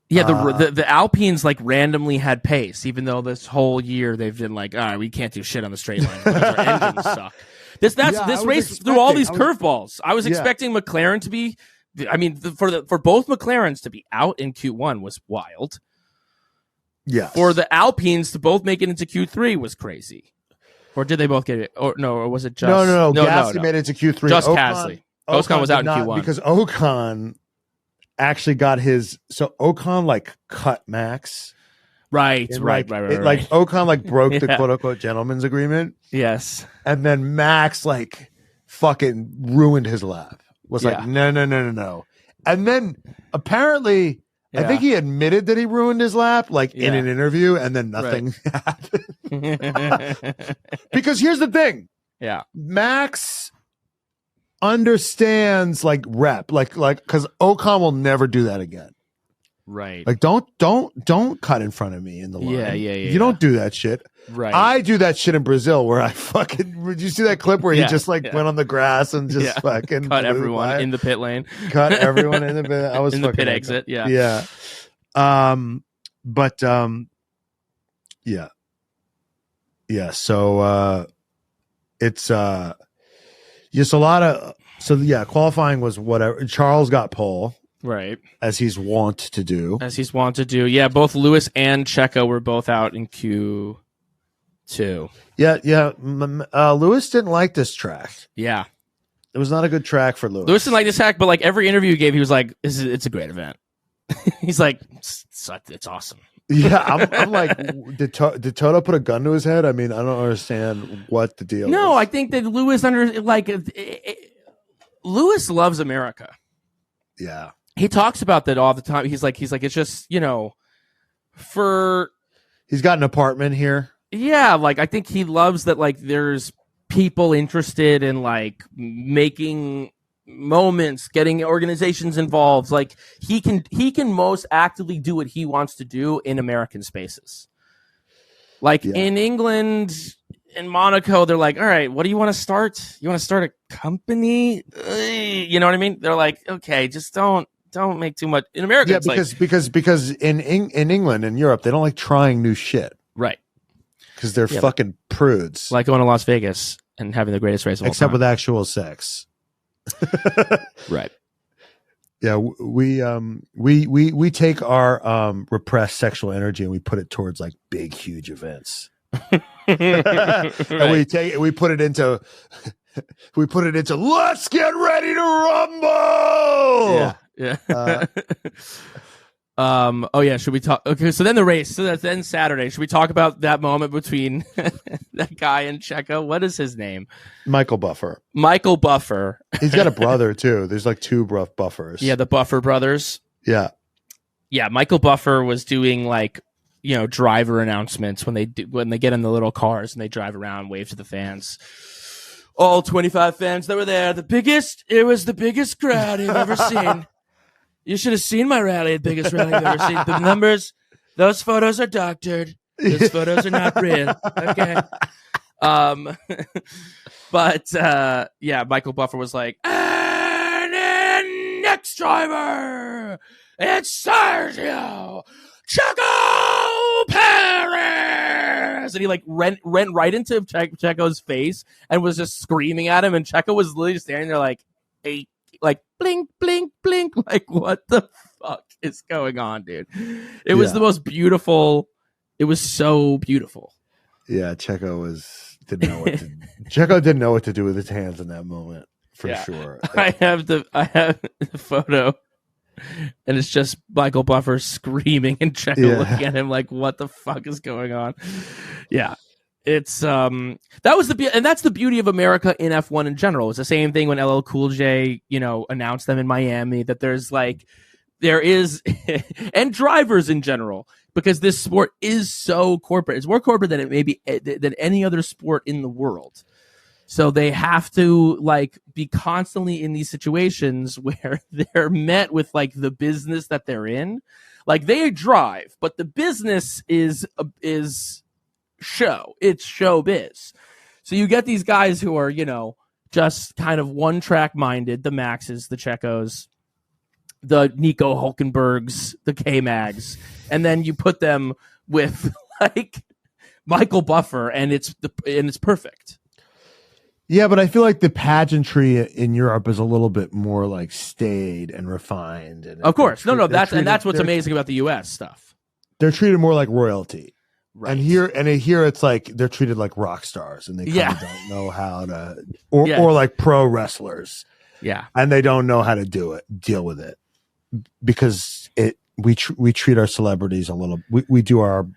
Yeah, the Alpines like randomly had pace, even though this whole year they've been like, all right, we can't do shit on the straight line because our engines suck. This race threw all these curveballs. I was expecting McLaren to be, for both McLarens to be out in Q1 was wild. Yeah, for the Alpines to both make it into Q3 was crazy. Or did they both get it? Or no? Or was it just no? Gasly made it to Q3. Just Gasly. Ocon was out in Q1 because Ocon actually got so Ocon like cut Max. Right. Like Ocon like broke the quote unquote gentleman's agreement. Yes. And then Max like fucking ruined his lap. Was like, no. And then apparently I think he admitted that he ruined his lap in an interview, and then nothing happened. Because here's the thing. Yeah. Max understands rep, because Ocon will never do that again. Right. Don't cut in front of me in the line. Yeah. You don't do that shit. Right. I do that shit in Brazil where I fucking. Did you see that clip where he just went on the grass and just fucking cut everyone in the pit lane? Cut everyone in the pit. I was in the pit exit. Yeah. Yeah. Yeah. So it's just a lot of qualifying was whatever. Charles got pole. Right. As he's wont to do. Yeah, both Lewis and Checo were both out in Q2. Yeah. Lewis didn't like this track. Yeah. It was not a good track for Lewis. Lewis didn't like this track, but every interview he gave, he was like, it's a great event. He's like, it's awesome. Yeah, I'm like, did Toto put a gun to his head? I mean, I don't understand what the deal is. No, I think that Lewis Lewis loves America. Yeah. He talks about that all the time. He's like, it's just, he's got an apartment here. Yeah. I think he loves that, there's people interested in making moments, getting organizations involved. He can most actively do what he wants to do in American spaces. In England, in Monaco, they're like, all right, what do you want to start? You want to start a company? You know what I mean? They're like, okay, just don't make too much. In America, because in England and Europe, they don't like trying new shit. Right. Because they're fucking prudes. Like going to Las Vegas and having the greatest race of all time. Except with actual sex. Right. Yeah, we take our repressed sexual energy and we put it towards big, huge events. And we put it into let's get ready to rumble. Yeah. Should we talk? Okay, so then the race. So that's then Saturday. Should we talk about that moment between that guy and Checo? What is his name? Michael Buffer. He's got a brother too. There's two Buffers. Yeah, the Buffer brothers. Yeah. Yeah, Michael Buffer was doing driver announcements when they get in the little cars and they drive around, wave to the fans. All 25 fans that were there. It was the biggest crowd you've ever seen. You should have seen my rally, the biggest rally you've ever seen. The numbers, those photos are doctored. Those photos are not real. Okay. Michael Buffer was like, and then next driver, it's Sergio Checo Perez, and he like ran right into Checo's face and was just screaming at him, and Checo was literally standing there like, hey, like blink, blink, blink, like what the fuck is going on, dude? It was the most beautiful. It was so beautiful. Yeah, Checo didn't know what to do with his hands in that moment for sure. I have the photo. And it's just Michael Buffer screaming and Checo looking at him like, what the fuck is going on? Yeah. It's that's the beauty of America in F1 in general. It's the same thing when LL Cool J, announced them in Miami, that there is and drivers in general, because this sport is so corporate. It's more corporate than it may be than any other sport in the world. So they have to be constantly in these situations where they're met with the business that they're in. Like they drive, but the business is show. It's showbiz. So you get these guys who are, just kind of one track minded, the Maxes, the Checos, the Nico Hulkenbergs, the K-Mags, and then you put them with Michael Buffer and it's perfect. Yeah, but I feel like the pageantry in Europe is a little bit more staid and refined. And of course. That's what's amazing about the US stuff. They're treated more like royalty. Right. And here it's they're treated like rock stars, and they kind of don't know how to or like pro wrestlers. Yeah. And they don't know how to deal with it. Because we treat our celebrities we do our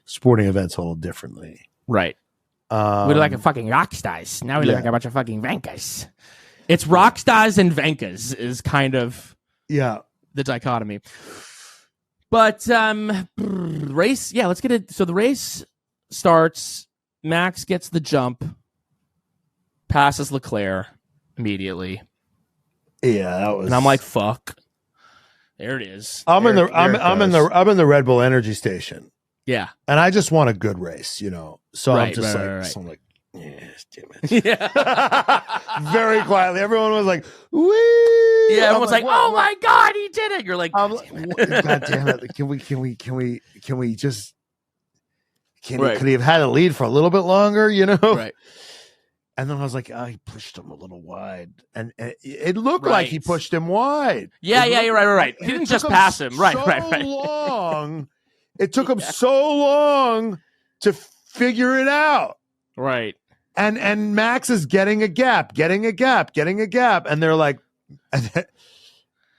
sporting events a little differently. Right. We're like a fucking rock stars. Now we look like a bunch of fucking vankers. It's rock stars and vankers is kind of the dichotomy. But race, let's get it. So the race starts. Max gets the jump, passes Leclerc immediately. Yeah, that was. And I'm like, fuck. There it is. I'm in the Red Bull Energy Station. Yeah. And I just want a good race, So I'm just So I'm like, yes, damn it. Yeah. Very quietly. Everyone was like, wee. Yeah, everyone's like, oh my God, he did it. You're like, God damn it. Can we just could he have had a lead for a little bit longer, Right. And then I was like, he pushed him a little wide. And it looked like he pushed him wide. Yeah, you're right. He didn't just pass him. Right. Long. It took him so long to figure it out. Right. And Max is getting a gap. And they're like,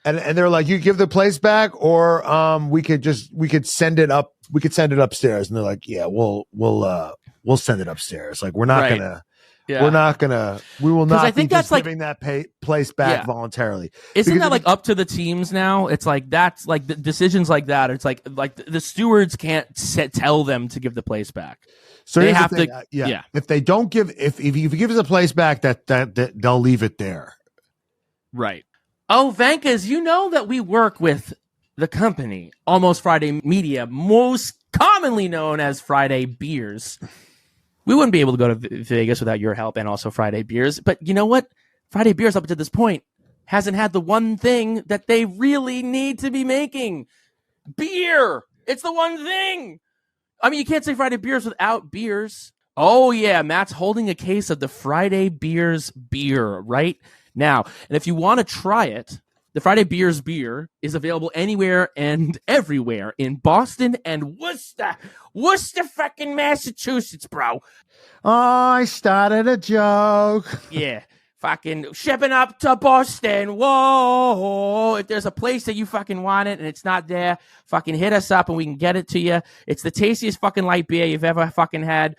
and they're like, you give the place back, or we could send it up. We could send it upstairs. And they're like, yeah, we'll send it upstairs. Like, we're not gonna. Yeah. We will not. I think that's giving that place back voluntarily. Isn't that up to the teams now? It's that's the decisions like that. It's like the stewards can't tell them to give the place back. So they have to. If they don't give, if you give the place back, that they'll leave it there. Right. Oh, Vankas, you know that we work with the company Almost Friday Media, most commonly known as Friday Beers. We wouldn't be able to go to Vegas without your help, and also Friday Beers. But you know what? Friday Beers, up to this point, hasn't had the one thing that they really need to be making. Beer. It's the one thing. I mean, you can't say Friday Beers without beers. Oh, yeah. Matt's holding a case of the Friday Beers beer right now. And if you want to try it, the Friday Beers beer is available anywhere and everywhere in Boston and Worcester. Worcester, fucking Massachusetts, bro. Oh, I started a joke. Yeah. Fucking shipping up to Boston. Whoa. If there's a place that you fucking want it and it's not there, fucking hit us up and we can get it to you. It's the tastiest fucking light beer you've ever fucking had.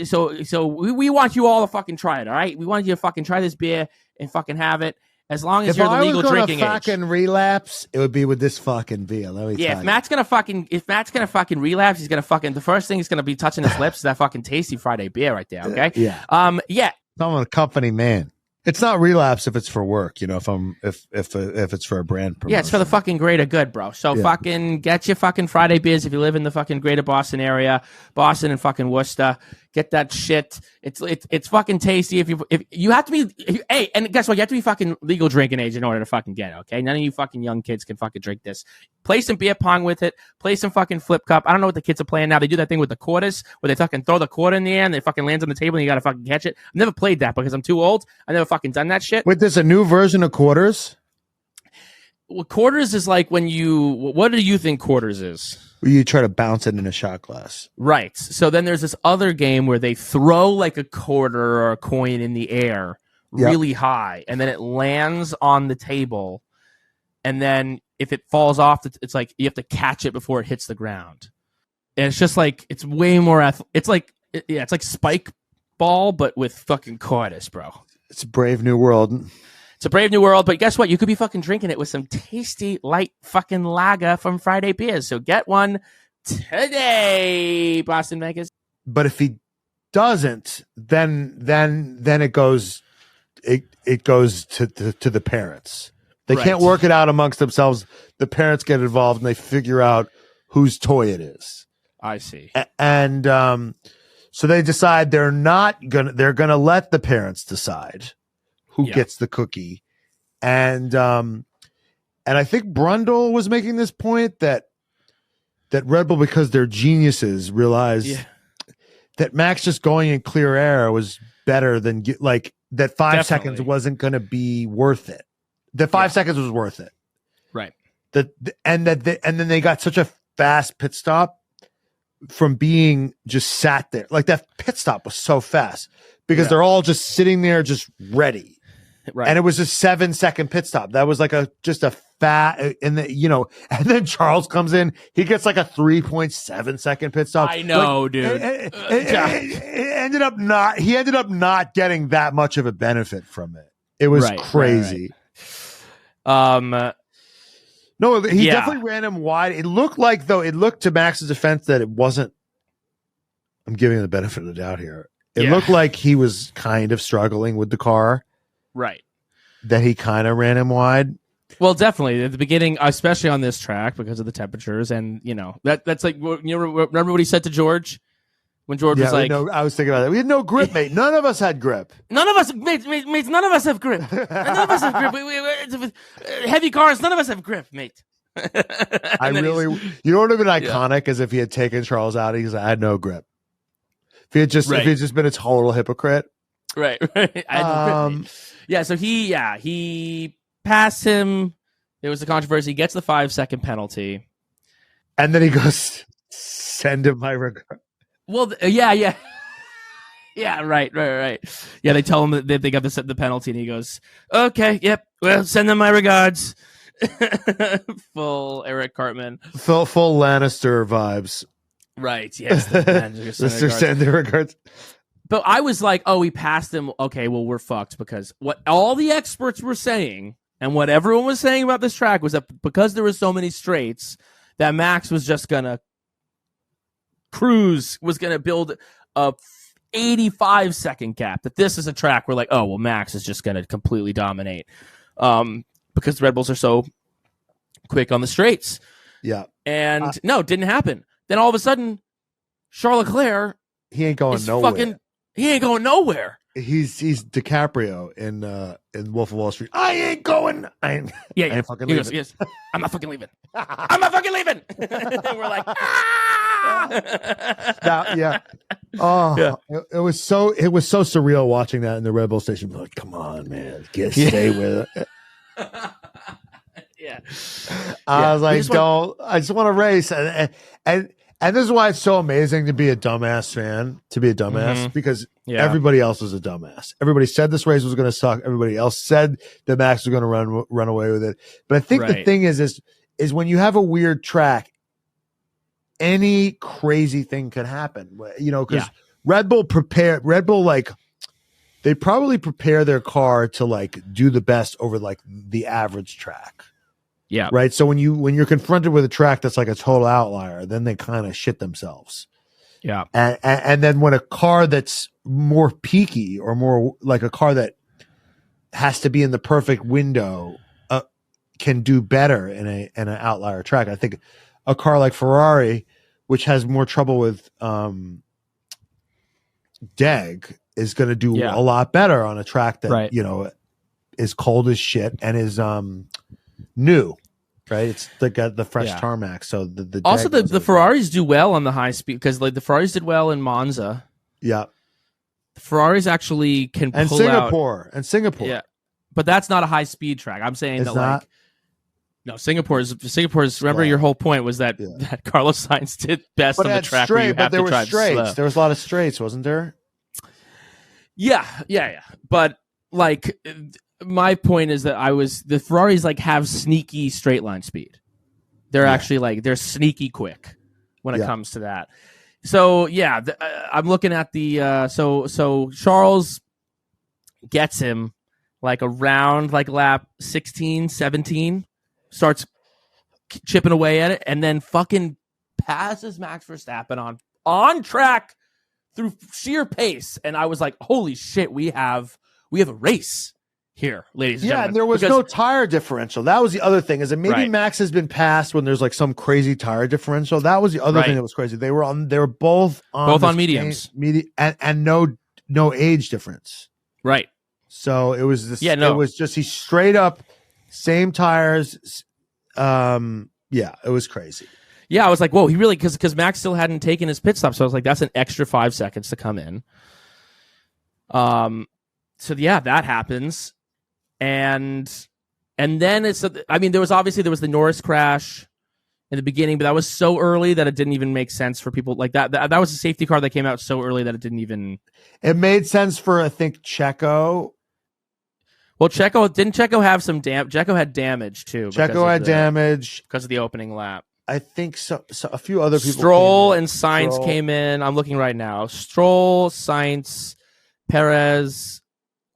So we want you all to fucking try it, all right? We want you to fucking try this beer and fucking have it. As long as you're the legal drinking age. If I was going to fucking relapse, it would be with this fucking beer. Let me tell you. If Matt's gonna fucking relapse, he's gonna fucking, the first thing he's gonna be touching his lips is that fucking tasty Friday beer right there. Okay. Yeah. Yeah. I'm a company man. It's not relapse if it's for work. If it's for a brand promotion. Yeah, it's for the fucking greater good, bro. So fucking get your fucking Friday beers if you live in the fucking greater Boston area, Boston and fucking Worcester. Get that shit. It's fucking tasty. If you have to be, hey, and guess what? You have to be fucking legal drinking age in order to fucking get it. Okay, none of you fucking young kids can fucking drink this. Play some beer pong with it. Play some fucking flip cup. I don't know what the kids are playing now. They do that thing with the quarters where they fucking throw the quarter in the air and it fucking lands on the table and you gotta fucking catch it. I've never played that because I'm too old. I never fucking done that shit. Wait, there's a new version of quarters? Well, quarters is like when you. What do you think quarters is? Where you try to bounce it in a shot glass. Right. So then there's this other game where they throw like a quarter or a coin in the air really high, and then it lands on the table, and then if it falls off, it's like you have to catch it before it hits the ground. And it's just like it's way more. It's like spike ball, but with fucking quarters, bro. It's a brave new world. It's a brave new world, but guess what? You could be fucking drinking it with some tasty, light fucking lager from Friday Beers. So get one today, Boston Vegas. But if he doesn't, then it goes to the parents. They can't work it out amongst themselves. The parents get involved and they figure out whose toy it is. I see. And so they decide they're gonna let the parents decide who gets the cookie. And I think Brundle was making this point that Red Bull, because they're geniuses, realized that Max just going in clear air was better than that 5 seconds wasn't going to be worth it. The 5 seconds was worth it. Right. And then they got such a fast pit stop from being just sat there. Like that pit stop was so fast because they're all just sitting there just ready. Right. And it was a 7-second pit stop. That was like just a fat, and then Charles comes in. He gets like a 3.7 second pit stop. I know, dude. He ended up not getting that much of a benefit from it. It was crazy. Right. No, he definitely ran him wide. It looked to Max's defense that it wasn't. I'm giving him the benefit of the doubt here. It looked like he was kind of struggling with the car. Right. That he kind of ran him wide. Well, definitely at the beginning, especially on this track because of the temperatures, and that's like remember what he said to George when George was like, I was thinking about that. We had no grip, mate. None of us had grip. None of us, mate. None of us have grip. None of us have grip. Heavy cars. None of us have grip, mate. You know what would have been iconic is if he had taken Charles out. He's like, I had no grip. If he had just been a total hypocrite. Right. I had no grip, mate. Yeah, so he passed him. There was a controversy. He gets the 5-second penalty. And then he goes, send him my regard. Well, yeah. Yeah, right. Yeah, they tell him that they got the penalty, and he goes, okay, yep, well, send them my regards. Full Eric Cartman. Full Lannister vibes. Right, yes. Mr. Send their regards. But I was like, oh, he passed him. Okay, well, we're fucked because what all the experts were saying and what everyone was saying about this track was that because there were so many straights, that Max was just going to cruise, was going to build a 85-second gap. That this is a track where like, oh, well, Max is just going to completely dominate because the Red Bulls are so quick on the straights. Yeah. And no, it didn't happen. Then all of a sudden, Charles Leclerc, he ain't going nowhere. He ain't going nowhere. He's DiCaprio in Wolf of Wall Street. I ain't fucking leaving. Goes, yes, I'm not fucking leaving. I'm not fucking leaving. And we're like, ah! It was so surreal watching that in the Red Bull station. Like, come on, man, stay with it. I was like, I just want to race, and this is why it's so amazing to be a dumbass fan, because everybody else was a dumbass. Everybody said this race was going to suck. Everybody else said that Max was going to run away with it. But I think the thing is when you have a weird track, any crazy thing could happen. Because Red Bull, they probably prepare their car to like do the best over like the average track. Yeah. Right. So when you're confronted with a track that's like a total outlier, then they kind of shit themselves. Yeah. And then when a car that's more peaky or more like a car that has to be in the perfect window can do better in an outlier track. I think a car like Ferrari, which has more trouble with Deg is going to do Yeah. a lot better on a track that Right. is cold as shit and is new. Right, it's the fresh tarmac. So the also the Ferraris do well on the high speed because like the Ferraris did well in Monza. Yeah, the Ferraris actually can and pull Singapore. Yeah, but that's not a high speed track. I'm saying it's that not? like no Singapore's. Remember, your whole point was that that Carlos Sainz did best on the track where you have to drive slow. There was a lot of straights, wasn't there? Yeah. But like. My point is that the Ferraris like have sneaky straight line speed. They're actually like they're sneaky quick when it comes to that. So I'm looking at the so Charles gets him like around like lap 16, 17, starts chipping away at it, and then fucking passes Max Verstappen on track through sheer pace. And I was like, holy shit, we have a race here, ladies and gentlemen. And there was no tire differential. That was the other thing, is that maybe Max has been passed when there's like some crazy tire differential. That was the other thing that was crazy. They were both on mediums, and no age difference. Right. So it was this. It was just he straight up same tires. It was crazy. Yeah, I was like, whoa, he really because Max still hadn't taken his pit stop, so I was like, that's an extra 5 seconds to come in. So that happens. And then there was the Norris crash in the beginning, but that was so early that it didn't even make sense for people like that. That was a safety car that came out so early that it didn't even. It made sense for I think Checo. Well, Checo have some Checo had damage too. Checo had damage because of the opening lap. I think so a few other people. Stroll and Sainz came in. I'm looking right now. Stroll, Sainz, Perez,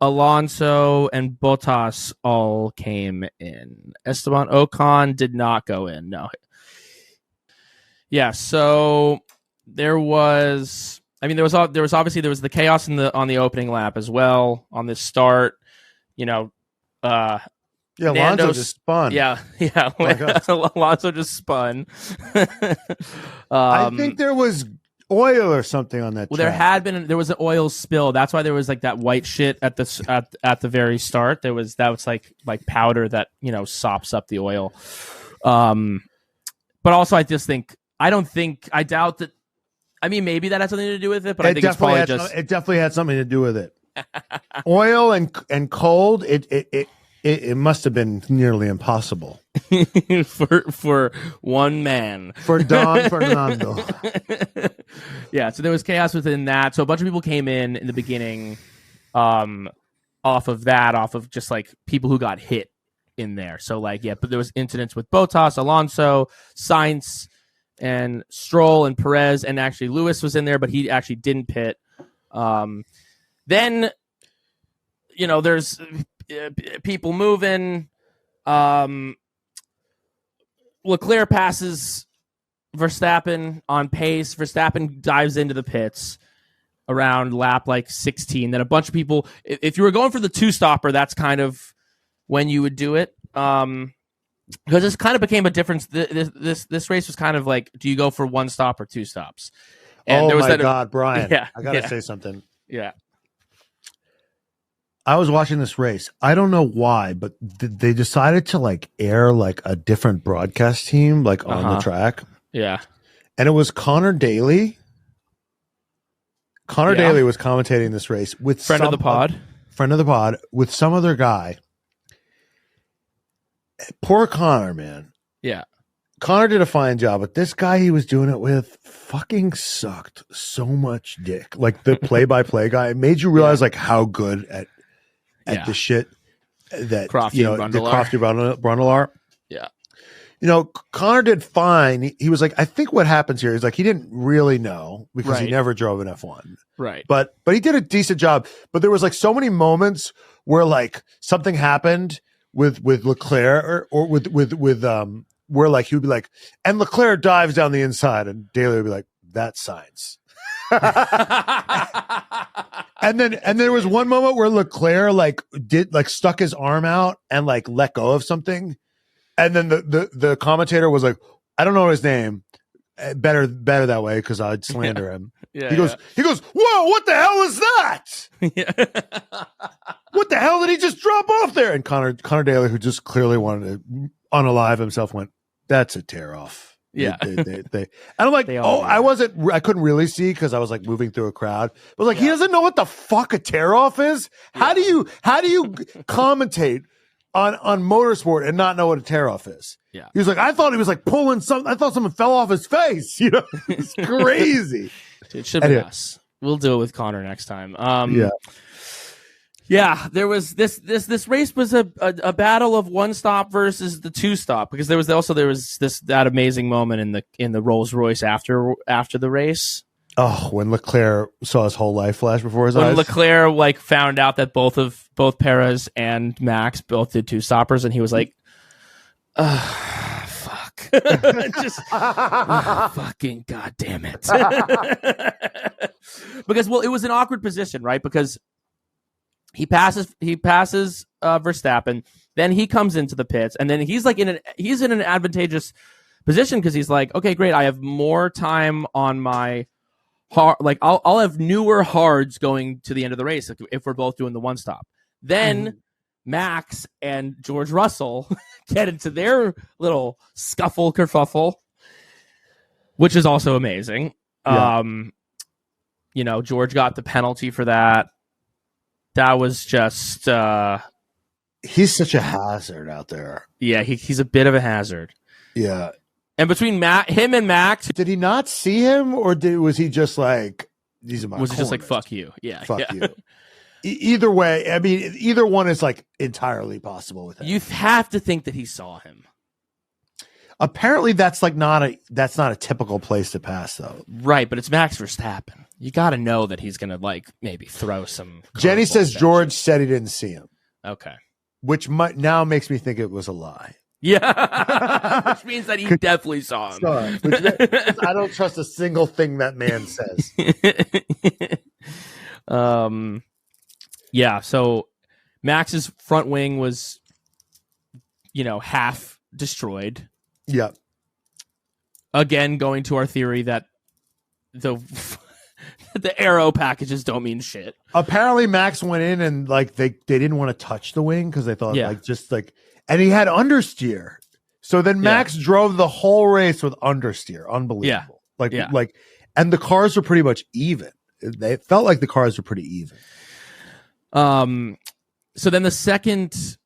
Alonso, and Bottas all came in. Esteban Ocon did not go in. No. Yeah, so there was the chaos on the opening lap as well on this start. Alonso just spun. Alonso just spun. I think there was oil or something on that. Well, track. there was an oil spill. That's why there was like that white shit at the very start. That was like powder that sops up the oil. But also I doubt that. I mean, maybe that has something to do with it, but I think it's probably it definitely had something to do with it. Oil and cold. It must have been nearly impossible for one man. For Don Fernando. Yeah, so there was chaos within that. So a bunch of people came in the beginning off of just like people who got hit in there. So like, but there was incidents with Bottas, Alonso, Sainz, and Stroll and Perez, and actually Lewis was in there, but he actually didn't pit. Then, there's people moving. Leclerc passes Verstappen on pace. Verstappen dives into the pits around lap like 16. Then a bunch of people, if you were going for the two-stopper, that's kind of when you would do it. Because this kind of became a difference. This race was kind of like, do you go for one stop or two stops? And there was God, Brian. I got to say something. Yeah. I was watching this race. I don't know why, but they decided to like air like a different broadcast team like on the track. Yeah. And it was Connor Daly. Connor Daly was commentating this race with friend of the pod with some other guy. Poor Connor, man. Yeah. Connor did a fine job, but this guy he was doing it with fucking sucked so much dick. Like the play-by-play guy, it made you realize like how good at the shit that Crofty Brundle are. Yeah. Connor did fine. He was like, I think what happens here is like he didn't really know because he never drove an F1. Right. But he did a decent job. But there was like so many moments where like something happened with Leclerc or with where like he would be like, and Leclerc dives down the inside, and Daly would be like, that's science. and then there was one moment where Leclerc like stuck his arm out and like let go of something, and then the commentator was like, I don't know his name, better that way because I'd slander him. Yeah, he goes, whoa, what the hell is that? What the hell did he just drop off there? And Connor Daly, who just clearly wanted to unalive himself, went, that's a tear off. Yeah. And I'm like, I couldn't really see because I was like moving through a crowd. But like, he doesn't know what the fuck a tear off is. How do you commentate on motorsport and not know what a tear off is? Yeah. He was like, I thought he was like pulling something. I thought someone fell off his face. You know, it's crazy. It should be us. We'll do it with Connor next time. Yeah, there was this race was a battle of one stop versus the two stop because there was that amazing moment in the Rolls Royce after the race. Oh, when Leclerc saw his whole life flash before his eyes. When Leclerc like found out that both Perez and Max both did two stoppers, and he was like, fuck. Just fucking goddamn it. Because it was an awkward position, right? Because he passes Verstappen, then he comes into the pits, and then he's in an advantageous position because he's like, okay, great, I have more time on my hard, like I'll have newer hards going to the end of the race if we're both doing the one stop. Then Max and George Russell get into their little kerfuffle, which is also amazing. Yeah. George got the penalty for that. That was just he's such a hazard out there. Yeah, he's a bit of a hazard. Yeah. And between him and Max, did he not see him, or was he just like, these are my corners? Was it just like, fuck you? Yeah. Fuck you. Either way, I mean, either one is like entirely possible with him. You have to think that he saw him. Apparently that's not a typical place to pass though. Right, but it's Max Verstappen. You got to know that he's going to like maybe throw some. Jenny says George said he didn't see him. Okay. Which now makes me think it was a lie. Yeah. Which means that he definitely saw him. I don't trust a single thing that man says. Yeah, so Max's front wing was, half destroyed. Yeah. Again, going to our theory that the aero packages don't mean shit. Apparently, Max went in and like they didn't want to touch the wing because they thought and he had understeer. So then Max drove the whole race with understeer. Unbelievable. Yeah. And the cars were pretty much even. They felt like the cars were pretty even. So then the second,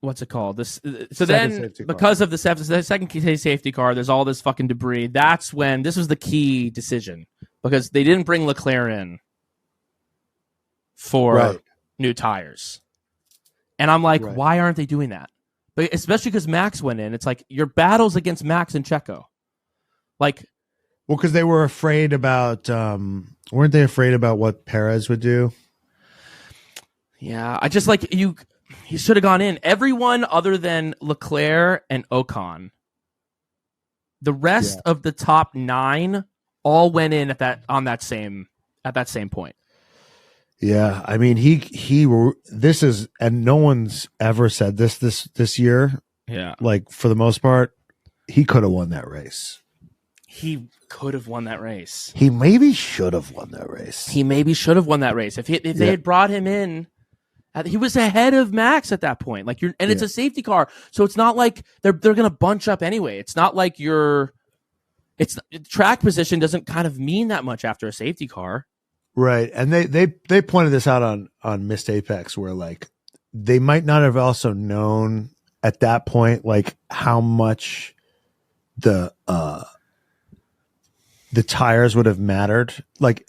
what's it called? Because of the second safety car, there's all this fucking debris. That's when this was the key decision because they didn't bring Leclerc in for new tires. And I'm like, why aren't they doing that? But especially because Max went in. It's like your battles against Max and Checo. Like, well, because they were afraid about, weren't they afraid about what Perez would do? Yeah, I just like he should have gone in. Everyone other than Leclerc and Ocon, the rest of the top 9 all went in at that same point. Yeah, I mean this is, and no one's ever said this year. Yeah, like for the most part, he could have won that race. He could have won that race. He maybe should have won that race. If they had brought him in. He was ahead of Max at that point. It's a safety car, so it's not like they're going to bunch up anyway. It's not like track position doesn't kind of mean that much after a safety car, right? And they pointed this out on Missed Apex, where like they might not have also known at that point like how much the tires would have mattered, like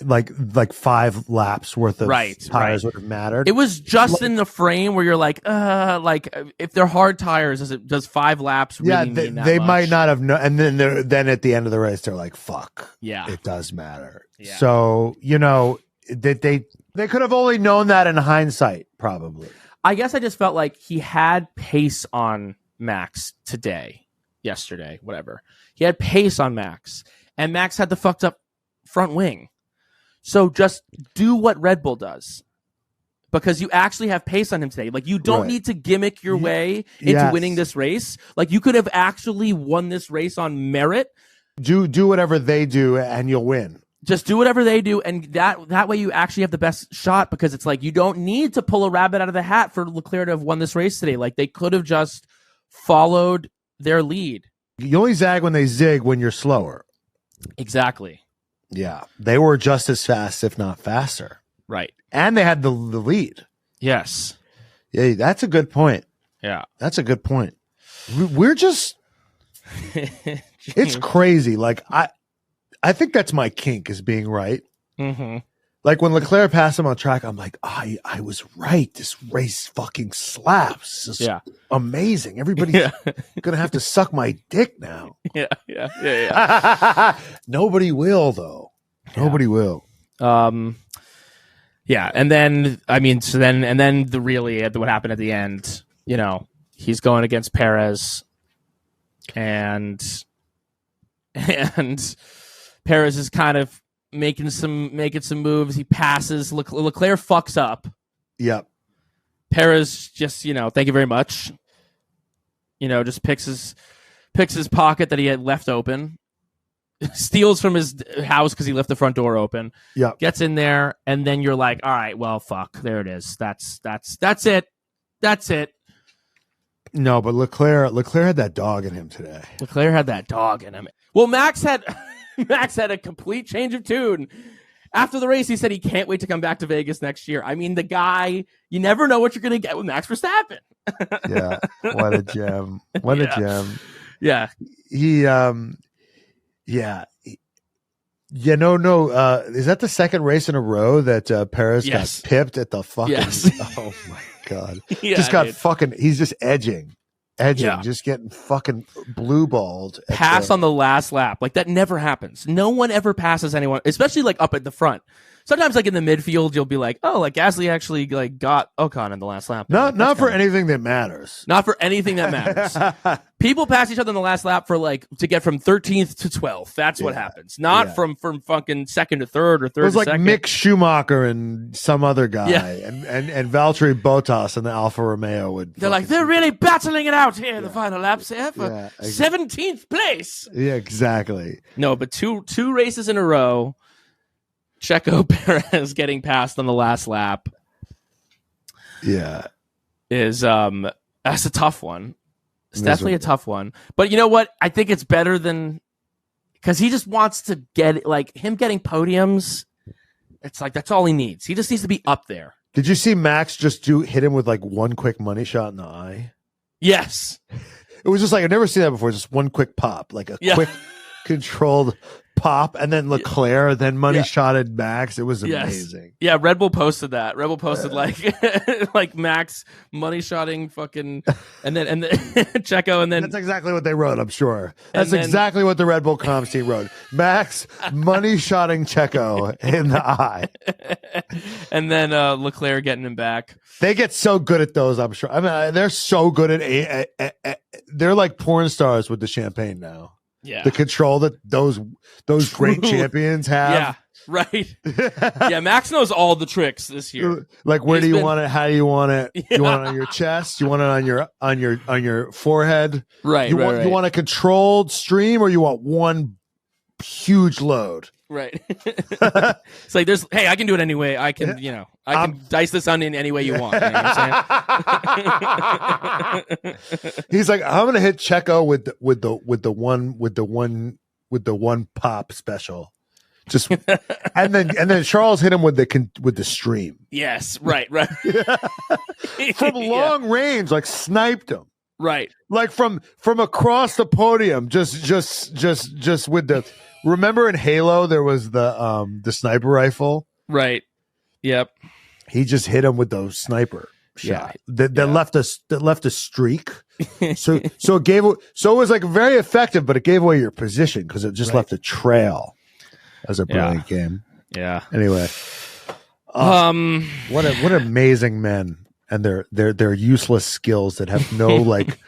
5 laps worth of tires would have mattered. It was just in the frame where you're like if they're hard tires, does 5 laps really mean that they much? might not have known, and then at the end of the race they're like, fuck, it does matter. Yeah. So they could have only known that in hindsight, probably. I guess I just felt like he had pace on Max yesterday, whatever. He had pace on Max. And Max had the fucked up front wing. So just do what Red Bull does. Because you actually have pace on him today. Like, you don't need to gimmick your way into winning this race. Like, you could have actually won this race on merit. Do whatever they do and you'll win. Just do whatever they do, and that way you actually have the best shot, because it's like you don't need to pull a rabbit out of the hat for Leclerc to have won this race today. Like, they could have just followed their lead. You only zag when they zig when you're slower. Exactly. Yeah. They were just as fast, if not faster. Right. And they had the lead. Yes. Yeah, that's a good point. Yeah. That's a good point. We're just it's crazy. Like, I think that's my kink, is being right. Mm-hmm. Like, when Leclerc passed him on track, I'm like, I was right. This race fucking slaps. This is amazing. Everybody's going to have to suck my dick now. Yeah. Nobody will, though. Nobody will. Yeah. And then, what happened at the end, he's going against Perez, and Perez is kind of making some moves. He passes. Leclerc fucks up. Yep. Perez just, thank you very much. Just picks his pocket that he had left open, steals from his house because he left the front door open. Yep. Gets in there, and then you're like, all right, well, fuck, there it is. That's it. That's it. No, but Leclerc had that dog in him today. Leclerc had that dog in him. Well, Max had a complete change of tune. After the race, he said he can't wait to come back to Vegas next year. I mean, the guy, you never know what you're going to get with Max Verstappen. Yeah. What a gem. What a gem. Yeah. He, is that the second race in a row that Perez got pipped at the fucking, oh my God. He's just edging, just getting fucking blue balled. Pass on the last lap. Like, that never happens. No one ever passes anyone, especially like up at the front. Sometimes, like in the midfield, you'll be like, "Oh, like Gasly actually like got Ocon in the last lap." Not for anything that matters. Not for anything that matters. People pass each other in the last lap for like to get from 13th to 12th. That's what happens. Not from fucking second to third or third. It was like second. Mick Schumacher and some other guy, and Valtteri Bottas and the Alfa Romeo would. They're like, they're really battling it out here in the final laps here for 17th place. Yeah, exactly. No, but two races in a row. Checo Perez getting passed on the last lap. Yeah. That's a tough one. It's definitely a tough one. But you know what? I think it's better than, because he just wants to get, like, him getting podiums. It's like, that's all he needs. He just needs to be up there. Did you see Max just hit him with like one quick money shot in the eye? Yes. It was just like, I've never seen that before. Just one quick pop, like a quick controlled pop, and then Leclerc, then money shotted Max. It was amazing. Yeah, Red Bull posted that. Red Bull posted like Max money shotting fucking, and then Checo, and then that's exactly what they wrote. I'm sure that's exactly what the Red Bull comms team wrote. Max money shotting Checo in the eye, and then Leclerc getting him back. They get so good at those. I'm sure. I mean, they're so good at they're like porn stars with the champagne now. Yeah, the control that those great champions have. Yeah, right. Yeah, Max knows all the tricks this year. Like, where do you want it? How do you want it? Yeah. You want it on your chest? You want it on your forehead? Right. You want a controlled stream, or you want one huge load? Right. It's like I can do it anyway. I can, I can dice this onion any way you want. You know what I'm saying? He's like, I'm gonna hit Checo with the one pop special. Just and then Charles hit him with the stream. Yes, right. From long range, like sniped him. Right. Like from across the podium, just with the. Remember in Halo there was the sniper rifle? Right. Yep. He just hit him with the sniper shot. That left a streak. So it was like very effective, but it gave away your position because it just left a trail. That was a brilliant game. Yeah. Anyway. What amazing men and their useless skills that have no like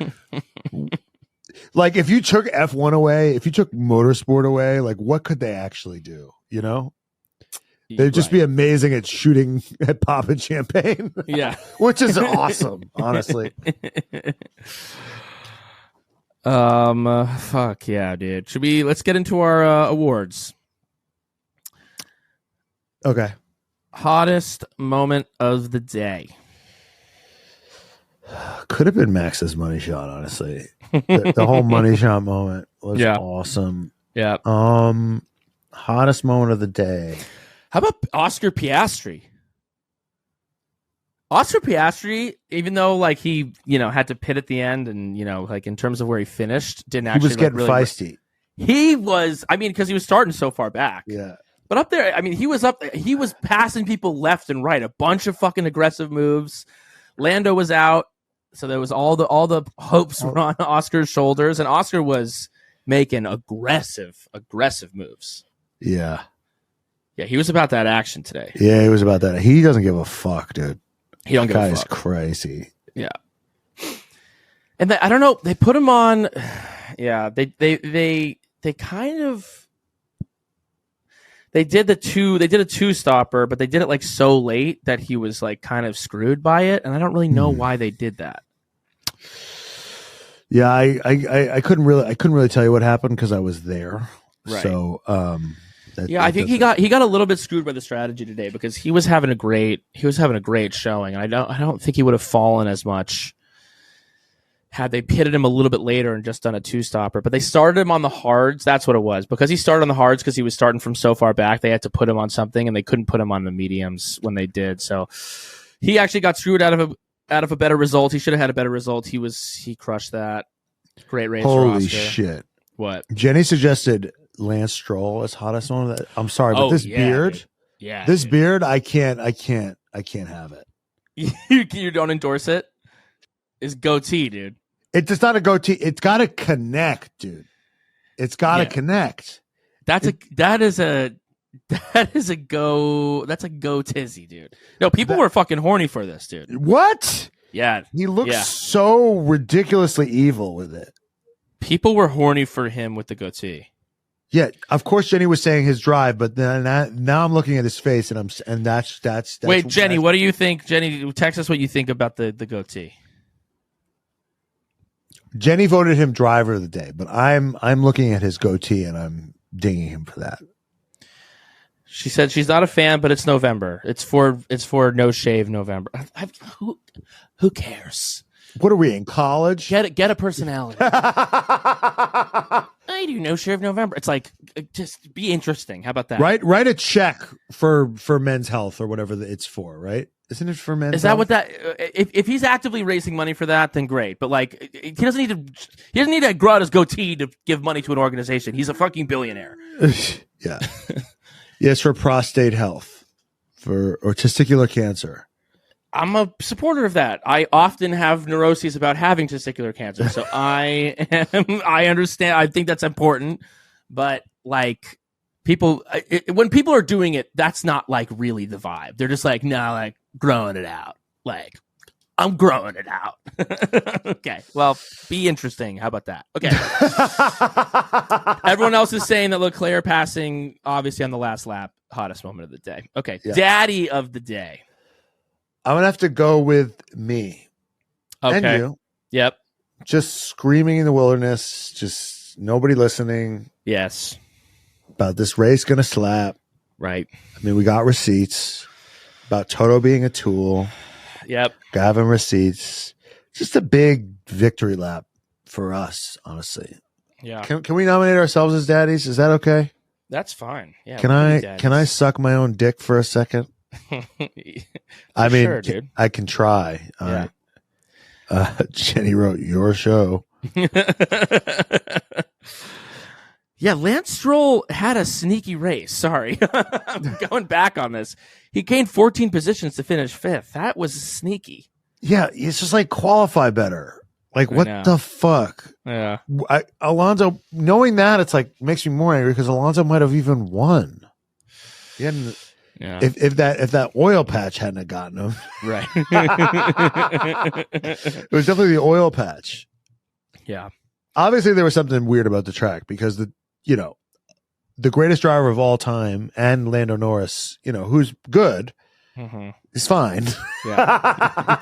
like if you took F1 away, if you took motorsport away, like what could they actually do? You know? They'd just be amazing at shooting at popping champagne. Yeah. Which is awesome, honestly. Fuck yeah, dude. Let's get into our awards. Okay. Hottest moment of the day. Could have been Max's money shot, honestly. The whole money shot moment was awesome. Yeah. Hottest moment of the day. How about Oscar Piastri? Oscar Piastri, even though like he, had to pit at the end and, like in terms of where he finished, didn't actually. He was getting really feisty. He was, because he was starting so far back. Yeah. But up there, he was up there. He was passing people left and right. A bunch of fucking aggressive moves. Lando was out. So there was all the hopes were on Oscar's shoulders, and Oscar was making aggressive moves. Yeah. Yeah, he was about that action today. Yeah, he was about that. He doesn't give a fuck, dude. He don't give a fuck. That guy is crazy. Yeah. And I don't know, they put him on. Yeah, they kind of. They did a two stopper, but they did it like so late that he was like kind of screwed by it, and I don't really know why they did that. Yeah, I couldn't really tell you what happened because I was there. Right. So I think he got a little bit screwed by the strategy today because he was having a great showing, and I don't think he would have fallen as much had they pitted him a little bit later and just done a two-stopper. But they started him on the hards. That's what it was. Because he started on the hards because he was starting from so far back, they had to put him on something, and they couldn't put him on the mediums when they did. So he actually got screwed out of a better result. He should have had a better result. He crushed that. Great race for Oscar. Holy shit. What? Jenny suggested Lance Stroll as hottest one of that. I'm sorry, but this beard, dude. Yeah, this beard, I can't have it. You don't endorse it? It's goatee, dude. It's not a goatee. It's got to connect, dude. It's got to connect. That's a go tizzy, dude. No, people were fucking horny for this, dude. What? Yeah. He looks so ridiculously evil with it. People were horny for him with the goatee. Yeah, of course Jenny was saying his drive, but then now I'm looking at his face and that's Wait, Jenny, what do you think? Jenny, text us what you think about the goatee. Jenny voted him driver of the day, but I'm looking at his goatee and I'm dinging him for that. She said she's not a fan, but it's November. It's for no shave November. Who cares? What are we in college? Get a personality. I do no shave November. It's like just be interesting. How about that? Write a check for Men's Health or whatever it's for. Right? Isn't it for Men's Health? Is that what that? If he's actively raising money for that, then great. But like, he doesn't need to grow out his goatee to give money to an organization. He's a fucking billionaire. Yeah. Yes, for prostate health, or testicular cancer. I'm a supporter of that. I often have neuroses about having testicular cancer, so I understand. I think that's important, but like when people are doing it, that's not like really the vibe. They're just like, no, like growing it out. Like I'm growing it out. Okay, well, be interesting. How about that? Okay. Everyone else is saying that Leclerc passing, obviously on the last lap, hottest moment of the day. Okay, yeah. Daddy of the day. I'm going to have to go with me. Okay. And you. Yep. Just screaming in the wilderness. Just nobody listening. Yes. About this race going to slap. Right. I mean, we got receipts. About Toto being a tool. Yep. Gavin receipts. Just a big victory lap for us, honestly. Yeah. Can we nominate ourselves as daddies? Is that okay? That's fine. Yeah. Can I suck my own dick for a second? I mean, sure, dude. I can try. Yeah. Jenny wrote your show. Yeah, Lance Stroll had a sneaky race. Sorry. I'm going back on this. He gained 14 positions to finish 5th. That was sneaky. Yeah, it's just like qualify better. Like, what the fuck? Yeah. Alonso, knowing that, it's like makes me more angry because Alonso might have even won. He hadn't. Yeah. If that oil patch hadn't have gotten him. Right. It was definitely the oil patch. Yeah. Obviously, there was something weird about the track because the greatest driver of all time and Lando Norris, who's good, is fine. Yeah.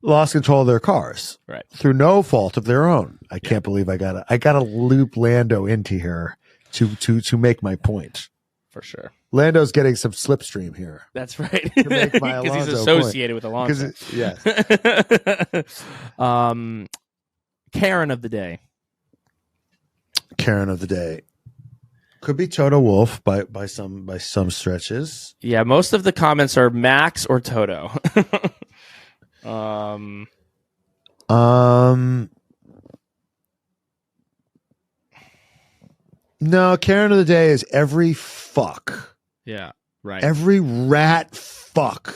lost control of their cars, Right. through no fault of their own. I can't believe I gotta loop Lando into here to make my point. For sure. Lando's getting some slipstream here. That's right. Because he's associated with Alonso. Yes. Karen of the day. Karen of the day. Could be Toto Wolff by some stretches. Yeah, most of the comments are Max or Toto. No, Karen of the day is every fuck. Yeah, right. Every rat fuck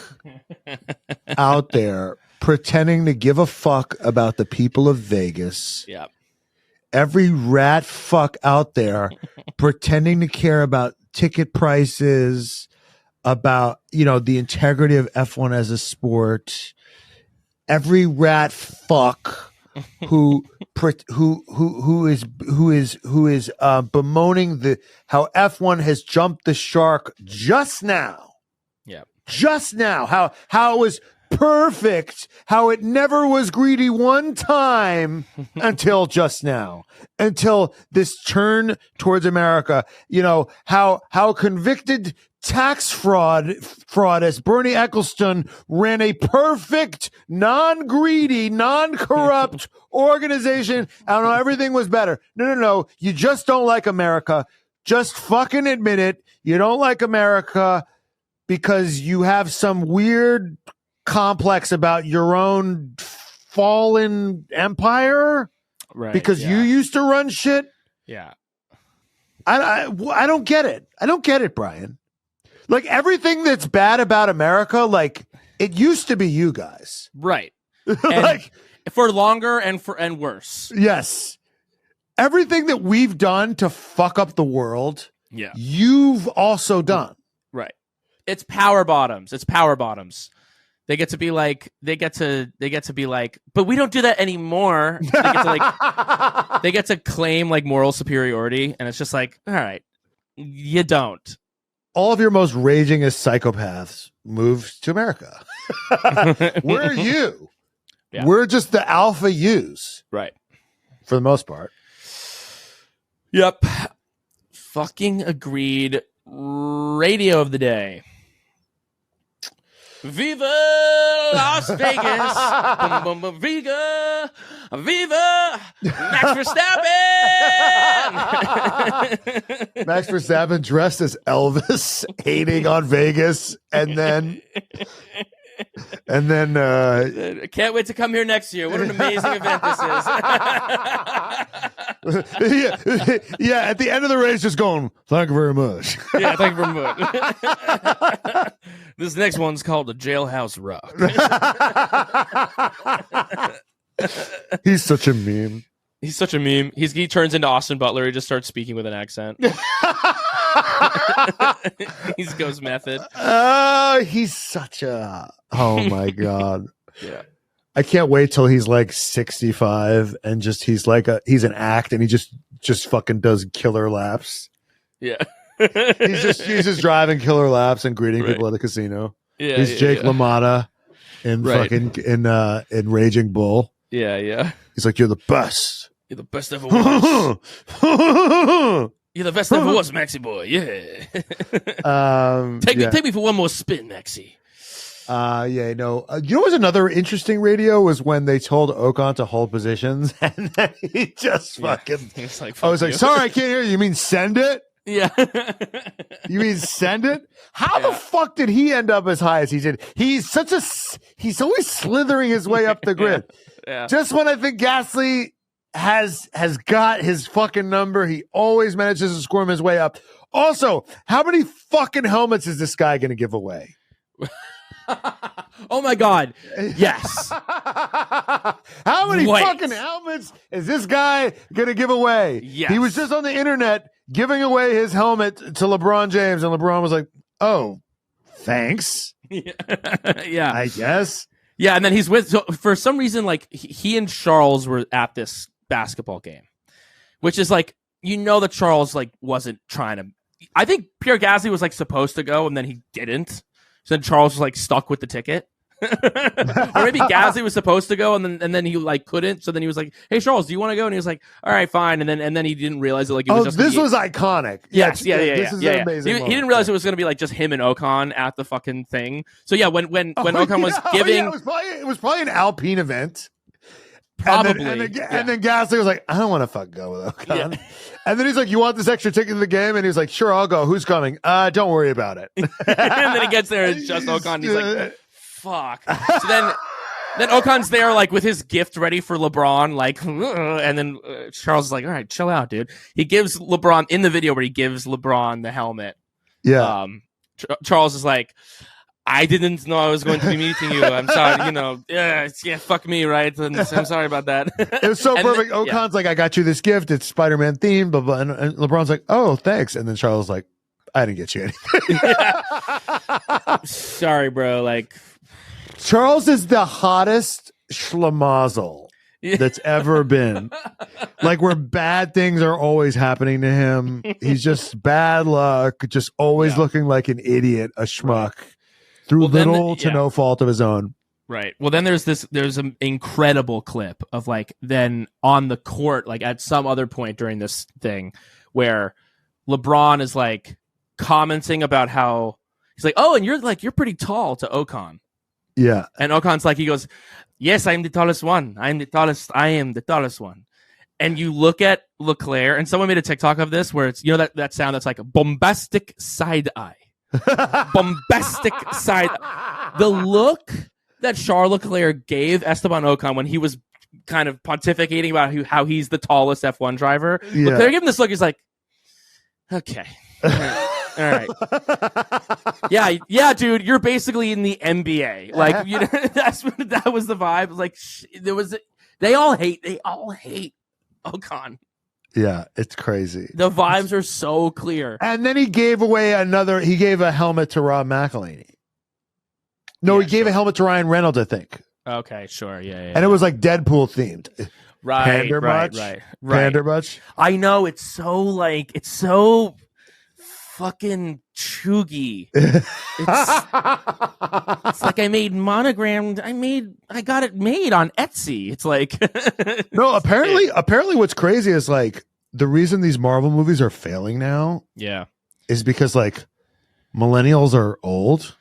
out there pretending to give a fuck about the people of Vegas. Yeah. Every rat fuck out there pretending to care about ticket prices, about, the integrity of F1 as a sport. Every rat fuck who is bemoaning how F1 has jumped the shark just now. Yeah. Just now. How it was perfect, how it never was greedy one time until just now, until this turn towards America. How convicted tax fraudist Bernie Ecclestone ran a perfect, non-greedy, non-corrupt organization. I don't know, everything was better. No. You just don't like America. Just fucking admit it. You don't like America because you have some weird complex about your own fallen empire, right? Because you used to run shit. Yeah, I don't get it. I don't get it, Brian. Like, everything that's bad about America, like, it used to be you guys, right? Like, for longer and worse. Yes, everything that we've done to fuck up the world, yeah, you've also done. Right. It's power bottoms. They get to be like, but we don't do that anymore. They get to claim like moral superiority, and it's just like, all right, you don't. All of your most ragingest psychopaths moved to America. We're you. Yeah. We're just the alpha U's. Right. For the most part. Yep. Fucking agreed. Radio of the day. Viva Las Vegas! Boom, boom, boom. Viva Max Verstappen! Max Verstappen dressed as Elvis, hating on Vegas, and then can't wait to come here next year. What an amazing event this is. Yeah, at the end of the race, just going, thank you very much. Yeah, thank you very much. This next one's called the Jailhouse Rock. He's such a meme. He turns into Austin Butler. He just starts speaking with an accent. He's Ghost Method. He's such a... Oh, my God. Yeah. I can't wait till he's like 65 and just he's an act and he just fucking does killer laps. Yeah. he's just driving killer laps and greeting people at the casino. Yeah, he's Jake LaMotta in fucking in Raging Bull. Yeah. He's like, you're the best. You're the best ever was. You're the best ever was, Maxie boy. Yeah. Take me for one more spin, Maxie. You know what's another interesting radio was when they told Ocon to hold positions and then he just fucking I was like, sorry, I can't hear you. You mean send it? Yeah. You mean send it? How the fuck did he end up as high as he did? He's always slithering his way up the grid. Yeah. Just when I think Gasly has got his fucking number, he always manages to squirm his way up. Also, how many fucking helmets is this guy going to give away? Oh my God. Yes. How many fucking helmets is this guy going to give away? Yes. He was just on the internet giving away his helmet to LeBron James, and LeBron was like, oh, thanks. Yeah. I guess. Yeah, and then for some reason, like, he and Charles were at this basketball game, which is like, that Charles, like, wasn't trying to... I think Pierre Gasly was, like, supposed to go, and then he didn't. So then Charles was, like, stuck with the ticket. Or maybe Gasly was supposed to go, and then he like couldn't. So then he was like, "Hey Charles, do you want to go?" And he was like, "All right, fine." And then he didn't realize it. Like it was just this was iconic. Yes, yeah. This is an amazing. He didn't realize it was going to be like just him and Ocon at the fucking thing. So yeah, when Ocon was giving, it was probably an Alpine event. Probably. And then Gasly was like, I don't want to fucking go with Ocon. Yeah. And then he's like, you want this extra ticket to the game? And he was like, sure, I'll go. Who's coming? Don't worry about it. And then he gets there and it's just Ocon. And he's like, fuck. So then Ocon's there like with his gift ready for LeBron. Like, and then Charles is like, all right, chill out, dude. He gives LeBron in the video where he gives LeBron the helmet. Yeah. Charles is like, I didn't know I was going to be meeting you. I'm sorry, yeah, fuck me, right? And I'm sorry about that. It was so perfect. Ocon's like, I got you this gift. It's Spider-Man themed, blah, blah. And LeBron's like, oh, thanks. And then Charles is like, I didn't get you anything. Sorry, bro. Like, Charles is the hottest schlemazel that's ever been. Like, where bad things are always happening to him. He's just bad luck, just always looking like an idiot, a schmuck. Through little to no fault of his own. Right. Well, then there's an incredible clip of like then on the court, like at some other point during this thing where LeBron is like commenting about how he's like, oh, and you're pretty tall to Ocon. Yeah. And Ocon's like, he goes, yes, I'm the tallest one. I am the tallest one. And you look at Leclerc, and someone made a TikTok of this where it's, that sound that's like a bombastic side eye. Bombastic side. The look that Charles Leclerc gave Esteban Ocon when he was kind of pontificating about how he's the tallest F1 driver. Yeah. Leclerc gave him this look. He's like, okay, all right. Yeah, dude, you're basically in the NBA. Like, that was the vibe. Like, they all hate Ocon. Yeah, it's crazy. The vibes are so clear. And then he gave a helmet to Rob McElhenney. No, he gave a helmet to Ryan Reynolds, I think. Okay, sure. Yeah. And it was like Deadpool themed. Right. Pander much? Pander much? I know, it's so fucking chuggy. It's like I made monogrammed. I got it made on Etsy. It's like no. Apparently, what's crazy is like the reason these Marvel movies are failing now. Yeah, is because like millennials are old,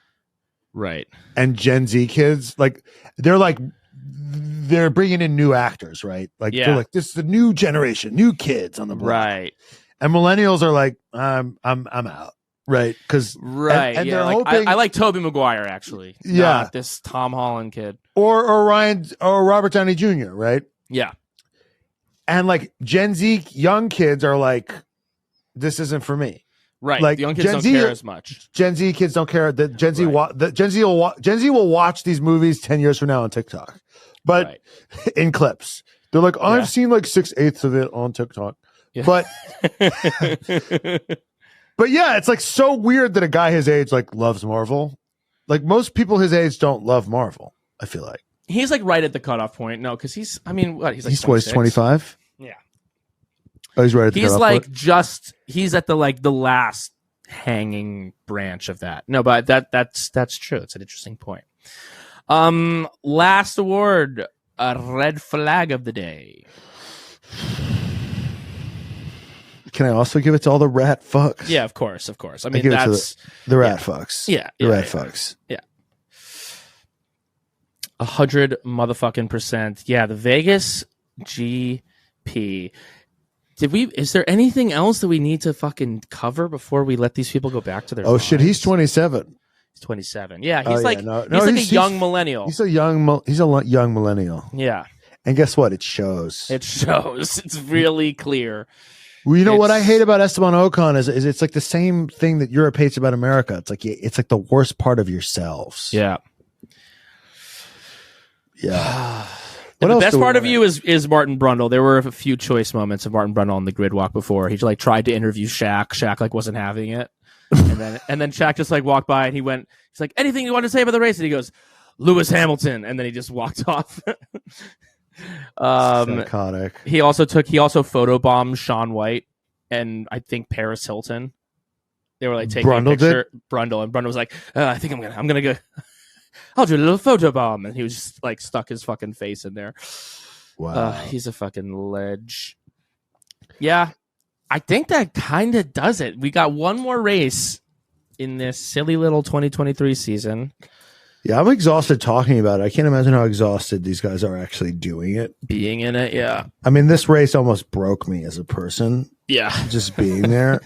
right? And Gen Z kids they're bringing in new actors, right? Like they're like, this is the new generation, new kids on the block, right? And millennials are like, I'm out. Right. And they're hoping I like Tobey Maguire actually. Yeah. Not this Tom Holland kid. Or Robert Downey Jr., right? Yeah. And like Gen Z young kids are like, this isn't for me. Right. Like the young kids don't care as much. Gen Z kids don't care. The Gen Z will watch these movies 10 years from now on TikTok. But in clips. They're like, I've seen like 6/8 of it on TikTok. Yeah. But yeah, it's like so weird that a guy his age like loves Marvel. Like most people his age don't love Marvel, I feel like. He's like right at the cutoff point. No, because he's like 25? Yeah. Oh, he's right at the cutoff point? He's at the last hanging branch of that. No, but that's true. It's an interesting point. Last award, a red flag of the day. Can I also give it to all the rat fucks? Yeah, of course. I mean, that's the rat fucks. Yeah, the rat fucks. Yeah, 100 motherfucking %. Yeah, the Vegas GP. Is there anything else that we need to fucking cover before we let these people go back to their lives? Shit, he's 27. He's 27. Yeah, he's he's a young millennial. He's a young millennial. Yeah. And guess what? It shows. It's really clear. Well, you know what I hate about Esteban Ocon is it's like the same thing that Europe hates about America. It's like the worst part of yourselves. Yeah. Yeah. The best part of you is Martin Brundle. There were a few choice moments of Martin Brundle on the grid walk before. He like tried to interview Shaq. Shaq like wasn't having it. And then Shaq just like walked by and he's like, anything you want to say about the race? And he goes, Lewis Hamilton. And then he just walked off. Psychotic. He also photobombed Shaun White and I think Paris Hilton. They were like taking a picture. Brundle, and Brundle was like, I think I'm gonna go. I'll do a little photo bomb. And he was just like stuck his fucking face in there. Wow. He's a fucking ledge. Yeah. I think that kind of does it. We got one more race in this silly little 2023 season. Yeah, I'm exhausted talking about it. I can't imagine how exhausted these guys are actually doing it. Being in it, yeah. I mean, this race almost broke me as a person. Yeah. Just being there.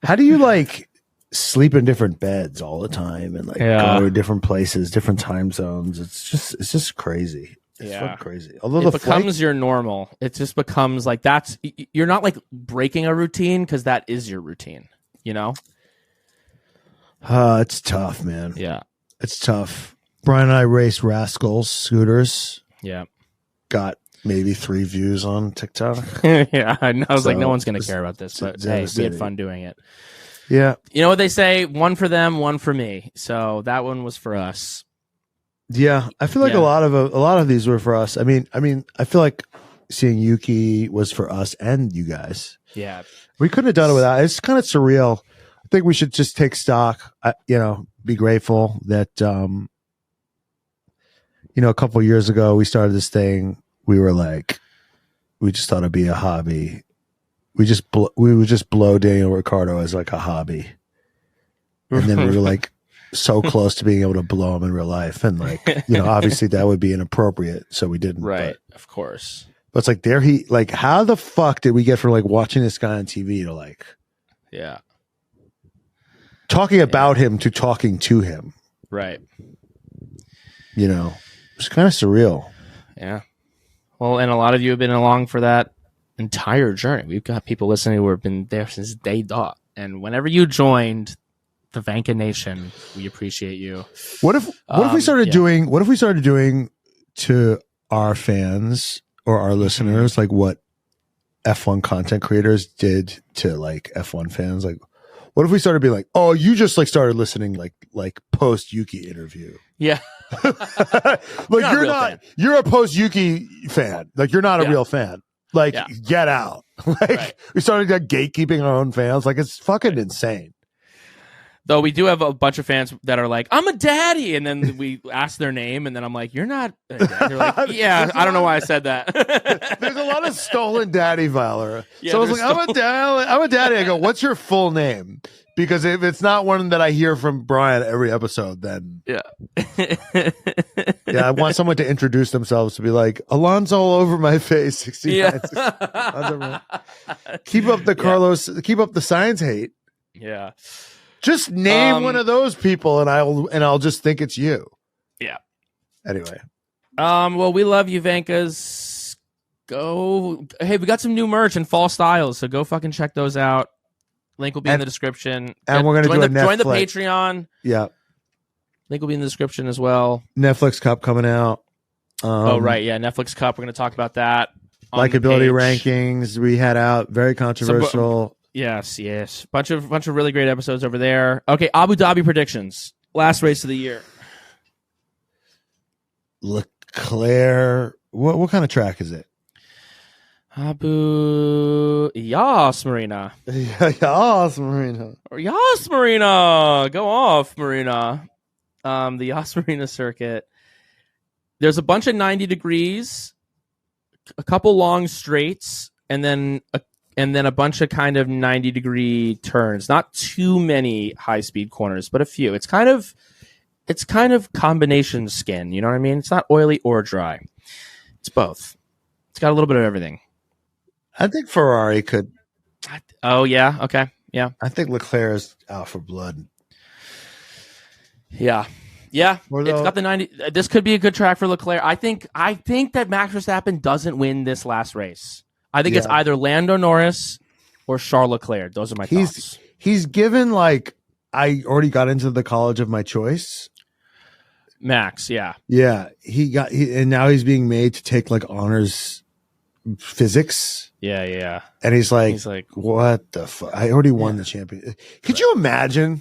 How do you like sleep in different beds all the time and like go to different places, different time zones? It's just crazy. It's fucking crazy. Although it becomes your normal. It just becomes like you're not like breaking a routine because that is your routine, you know? It's tough, man. Yeah. It's tough. Brian and I raced Rascals scooters. Yeah. Got maybe 3 views on TikTok. Yeah. I was like, no one's going to care about this, but hey, we had fun doing it. Yeah. You know what they say? One for them, one for me. So that one was for us. Yeah. I feel like a lot of these were for us. I mean, I feel like seeing Yuki was for us and you guys. Yeah. We couldn't have done it without. It's kind of surreal. I think we should just take stock, be grateful that, a couple of years ago we started this thing. We were like, we just thought it'd be a hobby. We would just blow Daniel Ricciardo as like a hobby. And then we were like so close to being able to blow him in real life. And like, obviously that would be inappropriate. So we didn't. Right. Of course. But it's like, how the fuck did we get from like watching this guy on TV to like, talking about him to talking to him. Right. It's kind of surreal. Yeah. Well, and a lot of you have been along for that entire journey. We've got people listening who have been there since day dot. And whenever you joined the Vanka Nation, we appreciate you. What if we started doing to our fans or our listeners, like what F1 content creators did to like F1 fans? Like, what if we started being like, oh, you just like started listening like post Yuki interview? Yeah. Like you're a post Yuki fan. Like you're not a real fan. Like get out. Like we started like gatekeeping our own fans. Like it's fucking insane. Though we do have a bunch of fans that are like, I'm a daddy. And then we ask their name. And then I'm like, you're not a daddy. They're like, yeah, I don't know why I said that. There's a lot of stolen daddy valor. So I was like, I'm a daddy. I go, what's your full name? Because if it's not one that I hear from Brian every episode, then I want someone to introduce themselves to be like, Alonso all over my face. 69. Keep up the Carlos, keep up the science hate. Yeah. Just name one of those people and I'll just think it's you. Yeah. Anyway. Well, we love you, Vankas. Hey, we got some new merch and fall styles, so go fucking check those out. Link will be in the description. And we're going to join the Patreon. Yeah. Link will be in the description as well. Netflix Cup coming out. Right. Yeah. Netflix Cup. We're going to talk about that. Likability rankings we had out. Very controversial. Yes. Bunch of really great episodes over there. Okay. Abu Dhabi predictions. Last race of the year. Leclerc. What kind of track is it? Yas, Marina. Yas, Marina. Or Yas, Marina. Go off, Marina. The Yas Marina circuit. There's a bunch of 90 degrees, a couple long straights, and then a bunch of kind of 90-degree turns. Not too many high-speed corners, but a few. It's kind of combination skin. You know what I mean? It's not oily or dry. It's both. It's got a little bit of everything. I think Ferrari could. Oh, yeah. Okay. Yeah. I think Leclerc is out for blood. Yeah. Yeah. It's got the 90. This could be a good track for Leclerc. I think that Max Verstappen doesn't win this last race. I think it's either Lando Norris or Charles Leclerc. Those are my thoughts. He's given like, I already got into the college of my choice. Max, yeah. Yeah. And now he's being made to take like honors physics. Yeah. And he's like, what the fuck? I already won the champion. Could you imagine?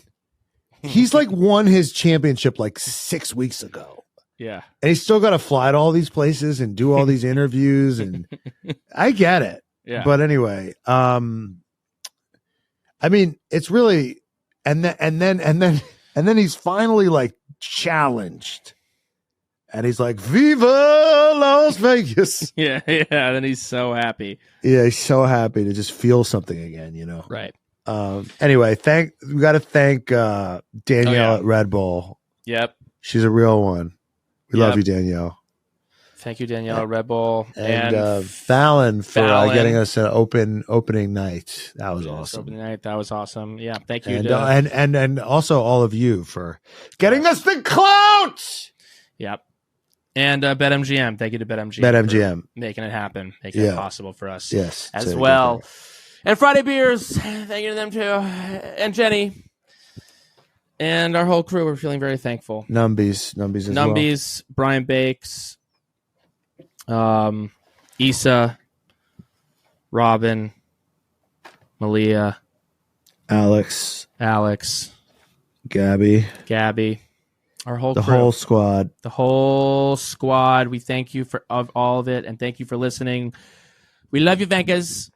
He's like won his championship like 6 weeks ago. Yeah. And he's still got to fly to all these places and do all these interviews. And I get it. Yeah. But anyway, I mean, it's really, and then he's finally like challenged. And he's like, Viva Las Vegas. Yeah. And he's so happy. Yeah, he's so happy to just feel something again, you know? Right. Anyway, we got to thank Danielle at Red Bull. Yep. She's a real one. We love you, Danielle. Thank you, Danielle, Red Bull. And Fallon for getting us an opening night. That was awesome. Opening night. That was awesome. Yeah. Thank you. And also all of you for getting us the clout. Yep. And BetMGM. Thank you to BetMGM. BetMGM. Making it happen. Making it possible for us. Yes. As well. And Friday Beers. Thank you to them too. And Jenny. And our whole crew. We're feeling very thankful. Numbies. Brian Bakes. Issa, Robin, Malia, Alex, Gabby, our whole crew. The whole squad. We thank you for all of it, and thank you for listening. We love you, Venkers.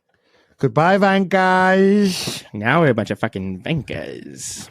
Goodbye, Venkers. Now we're a bunch of fucking Venkers.